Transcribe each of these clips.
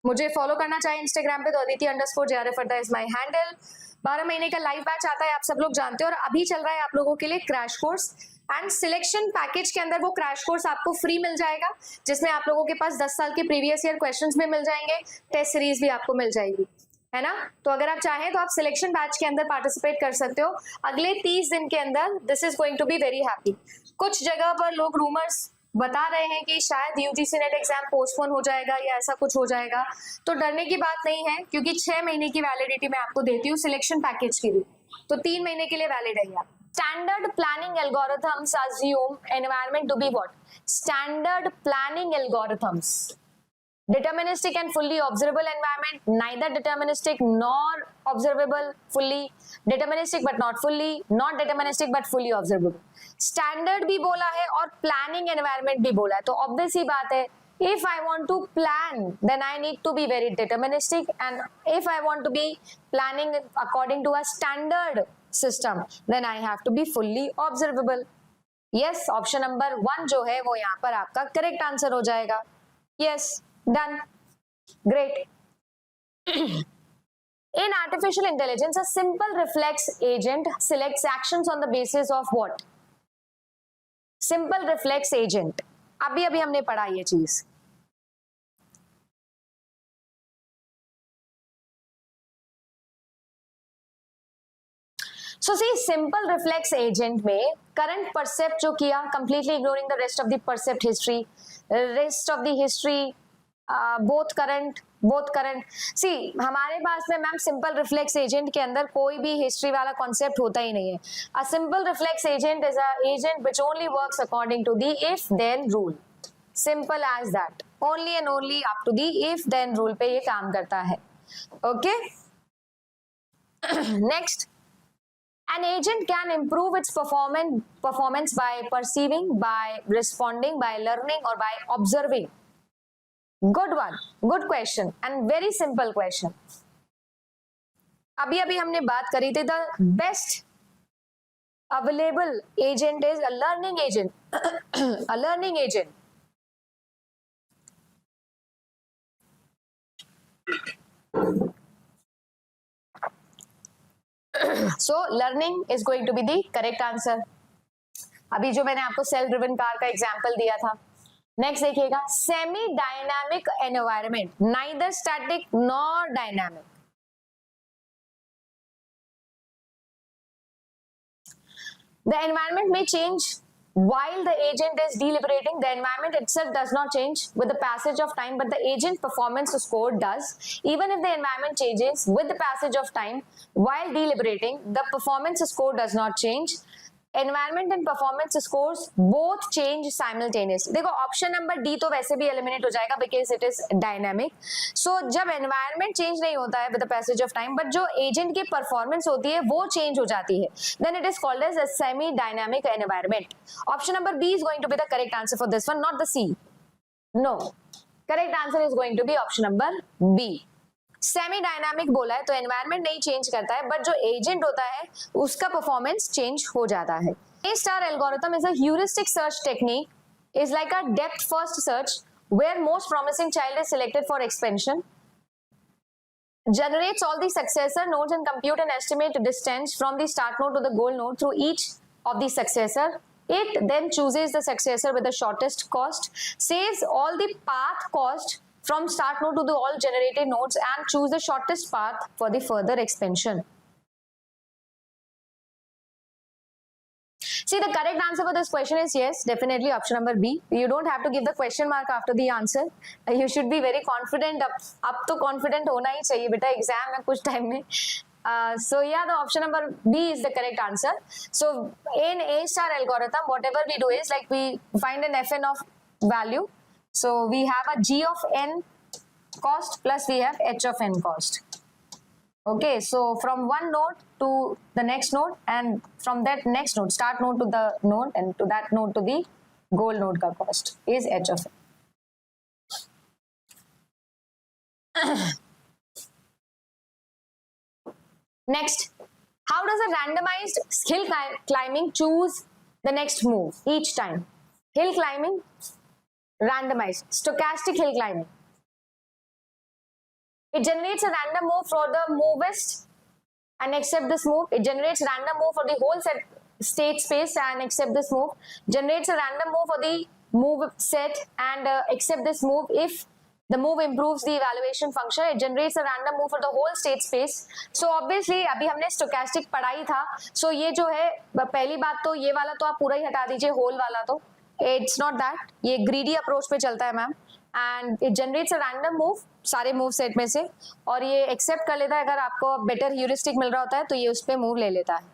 मुझे फॉलो करना चाहे इंस्टाग्राम पे तो aditi_jrf इज माई हैंडल। 12 महीने का लाइव बैच आता है, आप सब लोग जानते हो, और अभी चल रहा है आप लोगों के लिए crash course and selection package के अंदर वो क्रैश कोर्स आपको फ्री मिल जाएगा, जिसमें आप लोगों के पास 10 साल के प्रीवियस ईयर क्वेश्चंस भी मिल जाएंगे, टेस्ट सीरीज भी आपको मिल जाएगी, है ना। तो अगर आप चाहें तो आप सिलेक्शन बैच के अंदर पार्टिसिपेट कर सकते हो अगले 30 दिन के अंदर। This is going to be very happy. कुछ जगह पर लोग रूमर्स बता रहे हैं कि शायद यूजीसी नेट एग्जाम पोस्टपोन हो जाएगा या ऐसा कुछ हो जाएगा, तो डरने की बात नहीं है, क्योंकि 6 महीने की वैलिडिटी मैं आपको देती हूँ सिलेक्शन पैकेज की भी, तो 3 महीने के लिए वैलिड है यार। Standard planning algorithms assume environment to be what? Standard planning algorithms. Deterministic and fully observable environment, neither deterministic nor observable fully, deterministic but not fully, not deterministic but fully observable. Standard भी बोला है और planning environment भी बोला है, तो obvious ही बात है, if I want to plan then I need to be very deterministic, and if I want to be planning according to a standard system then I have to be fully observable. Yes, option number 1 जो है वो यहाँ पर आपका correct answer हो जाएगा। Yes, done. Great. In artificial intelligence, a simple reflex agent selects actions on the basis of what? Simple reflex agent. अभी अभी हमने पढ़ा ये चीज। So see, simple reflex agent में current percept जो किया, completely ignoring the rest of the percept history, rest of the history, both current. See, हमारे पास में मैम सिंपल रिफ्लेक्स एजेंट के अंदर कोई भी हिस्ट्री वाला कॉन्सेप्ट होता ही नहीं है। A simple reflex agent is a agent which only works according to the if then rule, simple as that, only and only up to the if then rule पे ये काम करता है। Okay, next, an agent can improve its performance by perceiving, by responding, by learning or by observing. Good one, good question and very simple question. अभी अभी हमने बात करी थी, the best available agent is a learning agent. A learning agent. So learning is going to be the correct answer. अभी जो मैंने आपको सेल्फ ड्रिवन कार का एग्जांपल दिया था। नेक्स्ट देखिएगा, semi dynamic environment, neither static nor dynamic. The environment may change while the agent is deliberating. The environment itself does not change with the passage of time, but the agent performance score does. Even if the environment changes with the passage of time while deliberating, the performance score does not change. Environment and performance scores both change simultaneously. देखो option number D तो वैसे भी eliminate हो जाएगा because it is dynamic. So जब environment change नहीं होता है with the passage of time, but जो एजेंट की परफॉर्मेंस होती है वो चेंज हो जाती है, then it is called as a semi dynamic environment. Option number B is going to be the correct answer for this one, not the C. No, correct answer is going to be option number B. Semi dynamic बोला है तो environment नहीं change करता है, but जो agent होता है उसका परफॉर्मेंस चेंज हो जाता है। A star algorithm is a heuristic search technique, is like a depth first search where most promising child is selected for expansion, generates all the successor nodes and compute and estimate distance from the start node to the goal node through each of the successor. It then chooses the successor with the shortest cost, saves all the path cost from start node to the all generated nodes and choose the shortest path for the further expansion. See, the correct answer for this question is yes, definitely option number B. You don't have to give the question mark after the answer. You should be very confident. अब तो confident होना ही चाहिए बेटा exam में कुछ time में। So yeah, the option number B is the correct answer. So in A star algorithm, whatever we do is like we find an fn of value. So we have a g of n cost plus we have h of n cost. Okay, so from one node to the next node and from that next node, start node to the node and to that node to the goal node ka cost is h of n. Next, how does a randomized hill climbing choose the next move each time? Hill climbing, randomized, stochastic hill climbing. It generates a random move for the movest and accept this move. It generates random move for the whole state space and accept this move. Generates a random move for the move set and accept this move if the move improves the evaluation function. It generates a random move for the whole state space. So obviously अभी हमने stochastic पढ़ा ही था. So ये जो है पहली बात तो ये वाला तो आप पूरा ही हटा दीजिए, whole वाला तो it's not that. ये greedy approach पे चलता है ma'am. And it generates a random move सारे मूव सेट में से, और ये एक्सेप्ट कर लेता है अगर आपको बेटर ह्यूरिस्टिक मिल रहा होता है तो ये उस पे मूव ले लेता है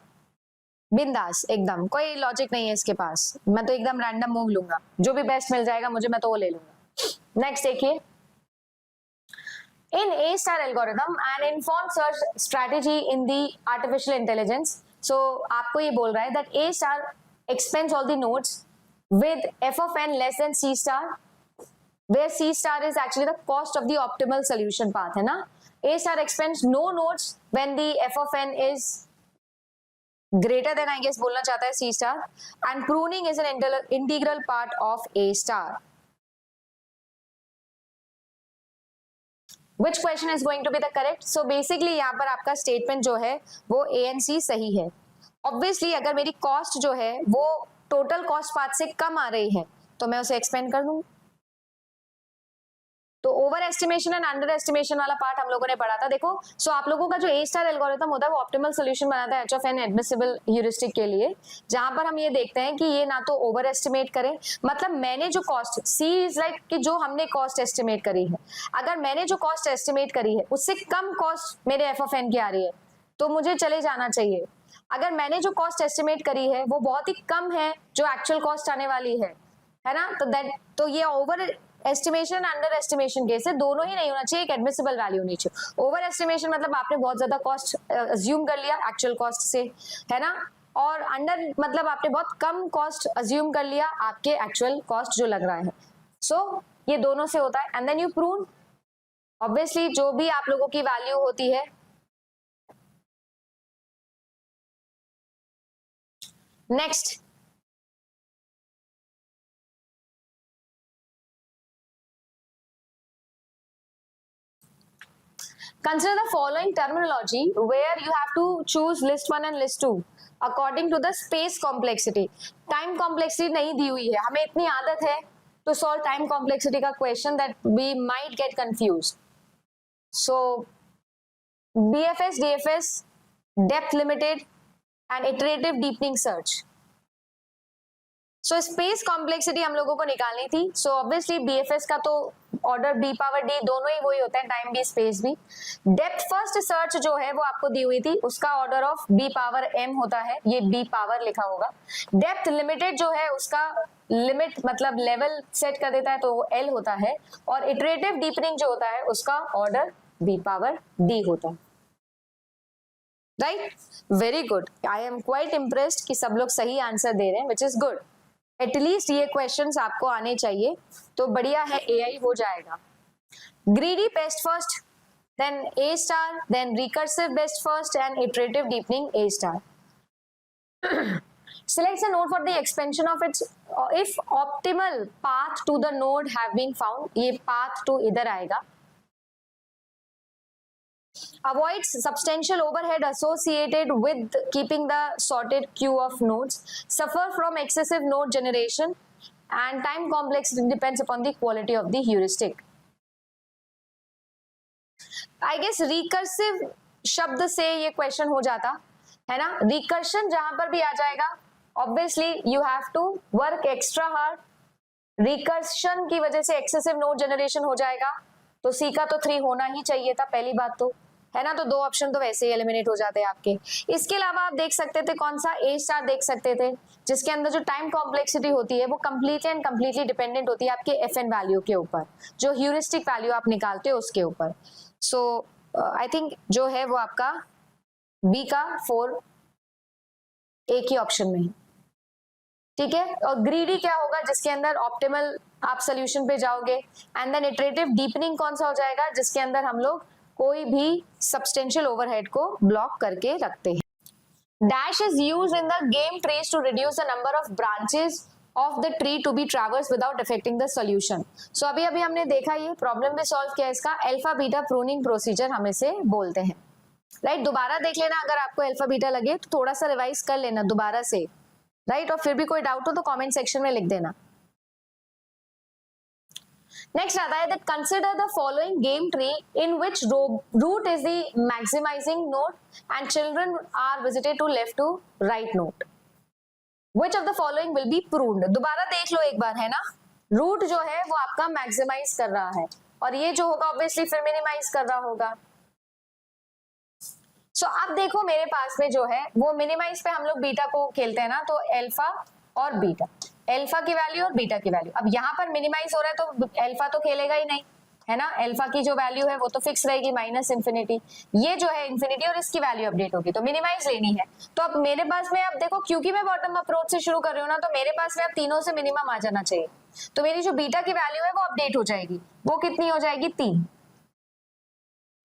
बिंदास एकदम, कोई लॉजिक नहीं है इसके पास. मैं तो एकदम रैंडम मूव लूंगा, जो भी बेस्ट मिल जाएगा मुझे मैं तो वो ले लूंगा. नेक्स्ट देखिए, in A star algorithm an informed search strategy in the artificial intelligence. So आपको ये बोल रहा है that A star expands all the nodes with f of n less than C star, where C star is actually the cost of the optimal solution path, है ना. A star expands no nodes when the f of n is greater than, I guess बोलना चाहता है C star, and pruning is an integral part of A star. Which question is going to be the correct? So basically यहाँ पर आपका statement जो है वो A and C सही है. Obviously अगर मेरी cost जो है वो total cost path से कम आ रही है तो मैं उसे expand कर दूँ. तो over estimation and under estimation वाला पार्ट हम लोगों ने पढ़ा था. देखो, सो आप लोगों का जो ए स्टार एल्गोरिथम होता है वो ऑप्टिमल सॉल्यूशन बनाता है H of N admissible heuristic के लिए, जहां पर हम ये देखते हैं कि ये ना तो ओवर एस्टिमेट करे, मतलब मैंने जो कॉस्ट सी इज लाइक कि जो हमने कॉस्ट एस्टिमेट करी है, अगर मैंने जो कॉस्ट एस्टिमेट करी है उससे कम कॉस्ट मेरे एफ ऑफ एन की आ रही है तो मुझे चले जाना चाहिए. अगर मैंने जो कॉस्ट एस्टिमेट करी है वो बहुत ही कम है जो एक्चुअल कॉस्ट आने वाली है ना, तो ये over estimation under estimation case है, दोनों ही नहीं होना चाहिए, एक एडमिसिबल वैल्यू होनी चाहिए. ओवर एस्टिमेशन मतलब आपने बहुत ज्यादा कॉस्ट अज्यूम कर लिया एक्चुअल कॉस्ट से, है ना, और अंडर मतलब आपने बहुत कम कॉस्ट अज्यूम कर लिया आपके एक्चुअल कॉस्ट जो लग रहा है. सो ये दोनों से होता है. And then you prune, obviously जो भी आप लोगों की वैल्यू होती है. Next, consider the following terminology where you have to choose list 1 and list 2 according to the space complexity. Time complexity नहीं दी हुई है, हमें इतनी आदत है to solve time complexity का question that we might get confused. So BFS, DFS, depth limited and iterative deepening search. So space complexity हम लोगों को निकालनी थी. सो ऑब्वियसली बीएफएस का तो ऑर्डर बी पावर डी दोनों ही वही होता है, टाइम भी स्पेस भी. डेप्थ फर्स्ट सर्च जो है वो आपको दी हुई थी, उसका order of B power M होता है, ये बी पावर लिखा होगा. डेप्थ लिमिटेड जो है उसका लिमिट मतलब लेवल सेट कर देता है तो वो एल होता है, और इटरेटिव डीपनिंग जो होता है उसका ऑर्डर बी पावर डी होता है. Right, very good. I am quite impressed कि सब लोग सही आंसर दे रहे हैं, विच इज गुड. एटलीस्ट ये क्वेश्चंस आपको आने चाहिए तो बढ़िया है, एआई हो जाएगा. Greedy best first, then A star, then recursive best first and iterative deepening A star. Select a node for the expansion of its if optimal path to the node have been found. ये path to इधर आएगा. Avoids substantial overhead associated with keeping the sorted queue of nodes. Suffer from excessive node generation and time complexity depends upon the quality of the heuristic. I guess recursive शब्द से ये question हो जाता है ना. Recursion जहां पर भी आ जाएगा obviously you have to work extra hard. Recursion की वजह से एक्सेसिव नोड जनरेशन हो जाएगा तो सी का तो 3 होना ही चाहिए था, पहली बात तो है ना. तो 2 ऑप्शन तो वैसे ही एलिमिनेट हो जाते हैं आपके. इसके अलावा आप देख सकते थे कौन सा, ए स्टार देख सकते थे, जिसके अंदर जो टाइम कॉम्प्लेक्सिटी होती है वो कंप्लीटली एंड कंप्लीटली डिपेंडेंट होती है आपके एफ एन वैल्यू के ऊपर, जो ह्यूरिस्टिक वैल्यू आप निकालते हो उसके ऊपर. सो आई थिंक जो है वो आपका बी का 4 एक ही ऑप्शन में है. ठीक है, और ग्रीडी क्या होगा, जिसके अंदर ऑप्टिमल आप सोल्यूशन पे जाओगे. एंड देन इटरेटिव डीपनिंग कौन सा हो जाएगा, जिसके अंदर हम लोग कोई भी सब्सटेंशियल ओवरहेड को ब्लॉक करके रखते हैं. Dash is used in the game trees to reduce the number of branches of the tree to be traverse without affecting the solution. So अभी अभी हमने देखा ये प्रॉब्लम में सॉल्व किया, इसका अल्फा बीटा प्रूनिंग प्रोसीजर हम इसे बोलते हैं। राइट, दोबारा देख लेना अगर आपको अल्फा बीटा लगे तो थोड़ा सा रिवाइज कर लेना दोबारा से। राइट, और फिर भी कोई डाउट हो तो कमेंट सेक्शन में लिख देना। नेक्स्ट आता है that consider the following game tree in which root is the maximising node and children are visited to left to right node. Which of the following will be pruned? दोबारा देख लो एक बार, है ना। रूट जो है वो आपका मैक्सिमाइज कर रहा है और ये जो होगा ऑब्वियसली फिर मिनिमाइज कर रहा होगा। सो अब देखो मेरे पास में जो है वो मिनिमाइज पे हम लोग बीटा को खेलते हैं ना, तो अल्फा और बीटा, अल्फा की वैल्यू और बीटा की वैल्यू। अब यहाँ पर मिनिमाइज हो रहा है तो अल्फा तो खेलेगा ही नहीं, है ना। अल्फा की जो वैल्यू है वो तो फिक्स रहेगी माइनस इंफिनिटी, ये जो है इंफिनिटी और इसकी वैल्यू अपडेट होगी, तो मिनिमाइज लेनी है। तो अब मेरे पास में अब देखो क्योंकि मैं बॉटम अप्रोच से शुरू कर रही हूँ ना, तो मेरे पास में अब तीनों से मिनिमम आ जाना चाहिए। तो मेरी जो बीटा की वैल्यू है वो अपडेट हो जाएगी, वो कितनी हो जाएगी 3,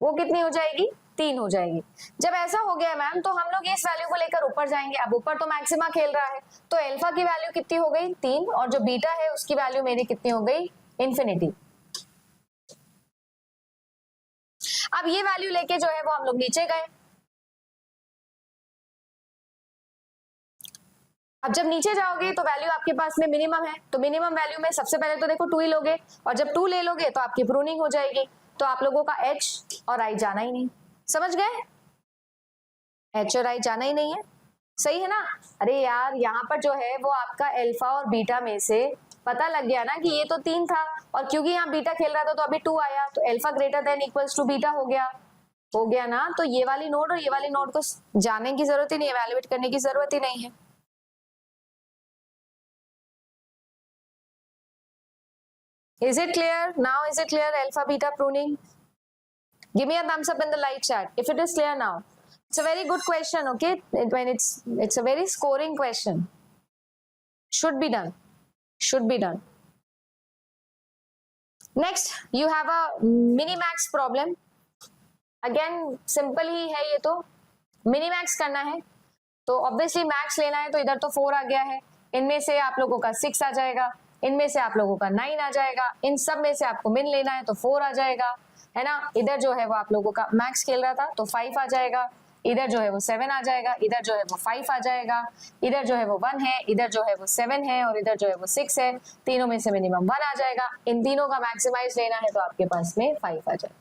वो कितनी हो जाएगी 3 हो जाएगी। जब ऐसा हो गया मैम तो हम लोग इस वैल्यू को लेकर ऊपर जाएंगे। अब ऊपर तो मैक्सिमा खेल रहा है, तो अल्फा की वैल्यू कितनी हो गई 3 और जो बीटा है उसकी वैल्यू मेरी कितनी हो गई इंफिनिटी। अब ये वैल्यू लेके जो है वो हम लोग नीचे गए। अब जब नीचे जाओगे तो वैल्यू आपके पास में मिनिमम है, तो मिनिमम वैल्यू में सबसे पहले तो देखो 2 ही लोगे और जब 2 ले लोगे तो आपकी प्रूनिंग हो जाएगी, तो आप लोगों का H और I जाना ही नहीं। समझ गए, H और I जाना ही नहीं है, सही है ना। अरे यार यहाँ पर जो है वो आपका अल्फा और बीटा में से पता लग गया ना कि ये तो 3 था और क्योंकि यहाँ बीटा खेल रहा था तो अभी 2 आया, तो alpha greater than equals to beta हो गया ना। तो ये वाली नोड और ये वाली नोड को जाने की जरूरत ही नहीं है, एवेलुएट करने की जरूरत ही नहीं है। Is it clear? Now is it clear alpha beta pruning? Give me a thumbs up in the live chat if it is clear now. It's a very good question, okay? It's a very scoring question. Should be done. Should be done. Next, you have a minimax problem. Again, simple ही है ये तो, minimax करना है तो obviously max लेना है, तो इधर तो 4 आ गया है, इनमें से आप लोगों का 6 आ जाएगा, इनमें से आप लोगों का 9 आ जाएगा, इन सब में से आपको मिन लेना है तो 4 आ जाएगा, है ना। इधर जो है वो आप लोगों का मैक्स खेल रहा था तो 5 आ जाएगा, इधर जो है वो 7 आ जाएगा, इधर जो है वो 5 आ जाएगा, इधर जो है वो 1 है, इधर जो है वो 7 है और इधर जो है वो 6 है, तीनों में से मिनिमम 1 आ जाएगा। इन तीनों का मैक्सिमाइज लेना है तो आपके पास में 5 आ जाएगा।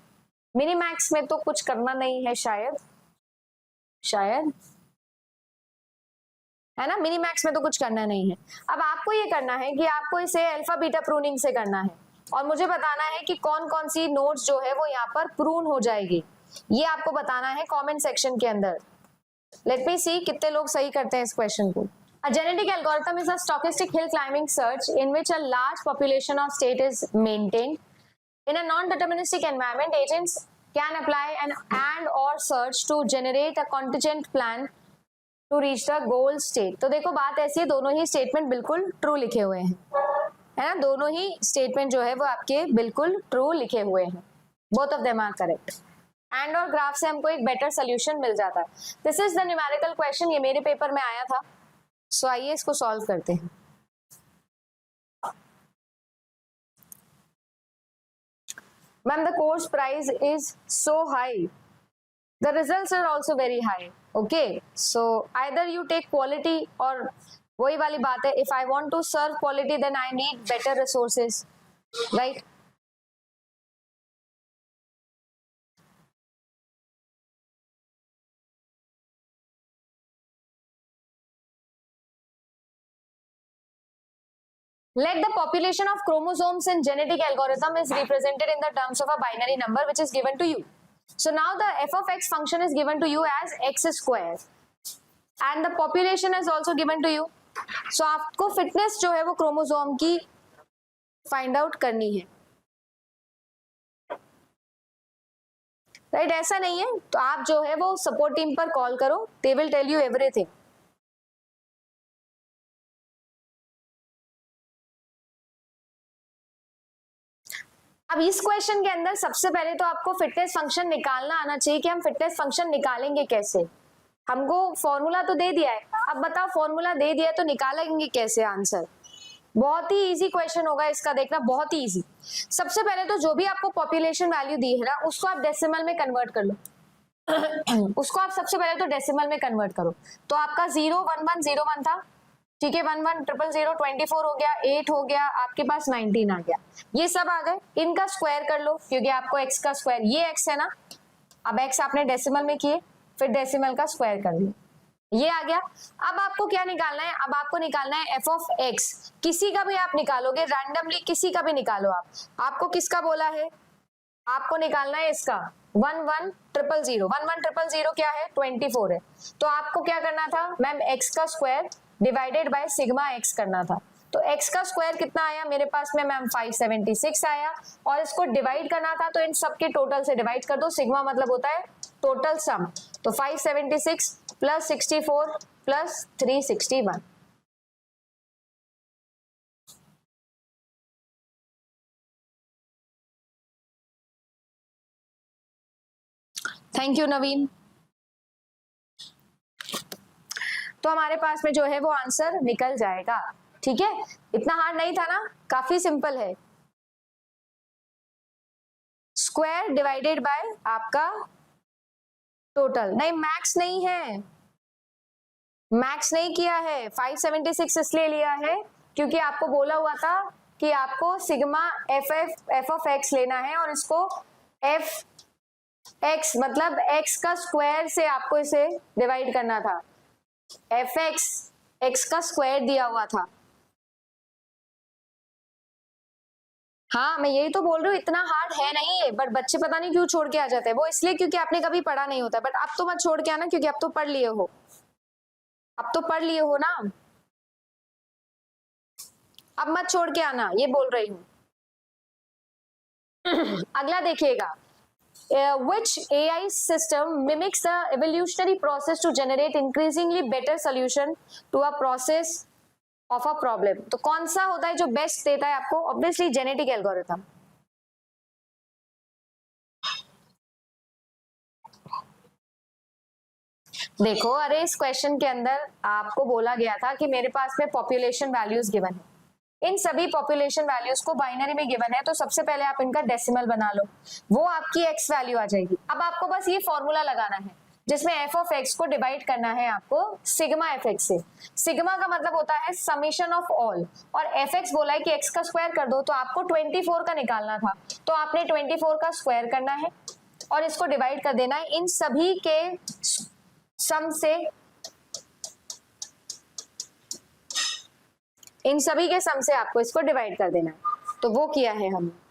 मिनी मैक्स में तो कुछ करना नहीं है शायद है ना, मिनी मैक्स में तो कुछ करना नहीं है। अब आपको ये करना है कि आपको इसे अल्फा बीटा प्रूनिंग से करना है और मुझे बताना है कि कौन कौन सी नोड्स जो है वो यहाँ पर प्रून हो जाएगी, ये आपको बताना है कमेंट सेक्शन के अंदर। लेट मी सी कितने लोग सही करते हैं इस क्वेश्चन को। A genetic algorithm is a stochastic hill climbing search in which a large population of state is maintained. In a non-deterministic environment, agents can apply an and or search to generate a contingent plan to reach the goal state. तो देखो बात ऐसी है, दोनों ही statement बिल्कुल true लिखे हुए हैं, है ना। दोनों ही स्टेटमेंट जो है वो आपके बिल्कुल ट्रू लिखे हुए हैं, both of them are correct. And और ग्राफ से हमको एक बेटर सोल्यूशन मिल जाता है। This is the numerical question, ये मेरे पेपर में आया था, सो आइए इसको सॉल्व करते हैं। Ma'am, the course price is so high. The results are also very high. Okay, so either you take quality or वही वाली बात है, if I want to serve quality then I need better resources, right? Let the population of chromosomes in genetic algorithm is represented in the terms of a binary number which is given to you. So now the f of x function is given to you as x square and the population is also given to you. So आपको fitness जो है वो chromosome की find out करनी है, right? ऐसा नहीं है तो आप जो है वो सपोर्ट टीम पर कॉल करो, they will tell you everything. अब इस क्वेश्चन के अंदर सबसे पहले तो आपको फिटनेस फंक्शन निकालना आना चाहिए कि हम फिटनेस फंक्शन निकालेंगे कैसे। हमको फॉर्मूला तो दे दिया है, अब बताओ फॉर्मूला दे दिया है तो निकालेंगे कैसे आंसर। बहुत ही इजी क्वेश्चन होगा इसका, देखना बहुत ही इजी। सबसे पहले तो जो भी आपको पॉपुलेशन वैल्यू दी है ना उसको आप डेसिमल में कन्वर्ट कर लो। उसको आप सबसे पहले तो डेसिमल में कन्वर्ट करो। तो आपका 01101 था, ठीक है, 110000 24 हो गया, 8 हो गया, आपके पास 19 आ गया। ये सब आ गए, इनका स्क्वायर कर लो क्योंकि आपको x का स्क्वायर, ये x है ना, अब x आपने डेसिमल में किए, फिर डेसिमल का स्क्वायर कर लिया, ये आ गया। अब आपको क्या निकालना है, अब आपको निकालना है f ऑफ x। किसी का भी आप निकालोगे रैंडमली, किसी का भी निकालो आप, आपको किसका बोला है, आपको निकालना है इसका 11000। 11000 क्या है, 24 है। तो आपको क्या करना था मैम, x का square divided by sigma x करना था। तो x का स्क्वायर कितना आया मेरे पास में मैम, 576 आया, और इसको डिवाइड करना था तो इन सबके टोटल से डिवाइड कर दो। सिग्मा मतलब होता है टोटल सम, तो 576 प्लस 64 प्लस 361। थैंक यू नवीन। तो हमारे पास में जो है वो आंसर निकल जाएगा, ठीक है। इतना हार्ड नहीं था ना, काफी सिंपल है। स्क्वायर डिवाइडेड बाय आपका टोटल, नहीं मैक्स नहीं है, मैक्स नहीं किया है। 576 इसलिए लिया है क्योंकि आपको बोला हुआ था कि आपको सिग्मा एफ ऑफ एक्स लेना है, और इसको एफ एक्स मतलब एक्स का स्क्वायर से आपको इसे डिवाइड करना था। एफ एक्स का स्क्वायर दिया हुआ था। हाँ मैं यही तो बोल रही हूँ, इतना हार्ड है नहीं है, बट बच्चे पता नहीं क्यों छोड़ के आ जाते हैं, वो इसलिए क्योंकि आपने कभी पढ़ा नहीं होता। बट अब तो मत छोड़ के आना क्योंकि अब तो पढ़ लिए हो, अब तो पढ़ लिए हो ना, अब मत छोड़ के आना, ये बोल रही हूँ। अगला देखिएगा, which AI system mimics the evolutionary process to generate increasingly better solution to a process of a problem। तो कौन सा होता है जो बेस्ट देता है आपको, ऑब्वियसली जेनेटिक एल्गोरिथम। देखो अरे इस क्वेश्चन के अंदर आपको बोला गया था कि मेरे पास में पॉपुलेशन वैल्यूज गिवन है, इन सभी पॉपुलेशन वैल्यूज को बाइनरी में गिवन है, तो सबसे पहले आप इनका डेसिमल बना लो, वो आपकी एक्स वैल्यू आ जाएगी। अब आपको बस ये फॉर्मूला लगाना है जिसमें एफ ऑफ एक्स को डिवाइड करना है आपको सिग्मा एफ एक्स से। सिग्मा का मतलब होता है समीशन ऑफ ऑल, और एफ एक्स बोला है कि एक्स का स्क्वायर कर दो, तो आपको 24 का निकालना था, तो आपने 24 का स्क्वायर करना है और इसको डिवाइड कर देना है इन सभी के सम से, इन सभी के सम से आपको इसको डिवाइड कर देना है। तो वो किया है हमने।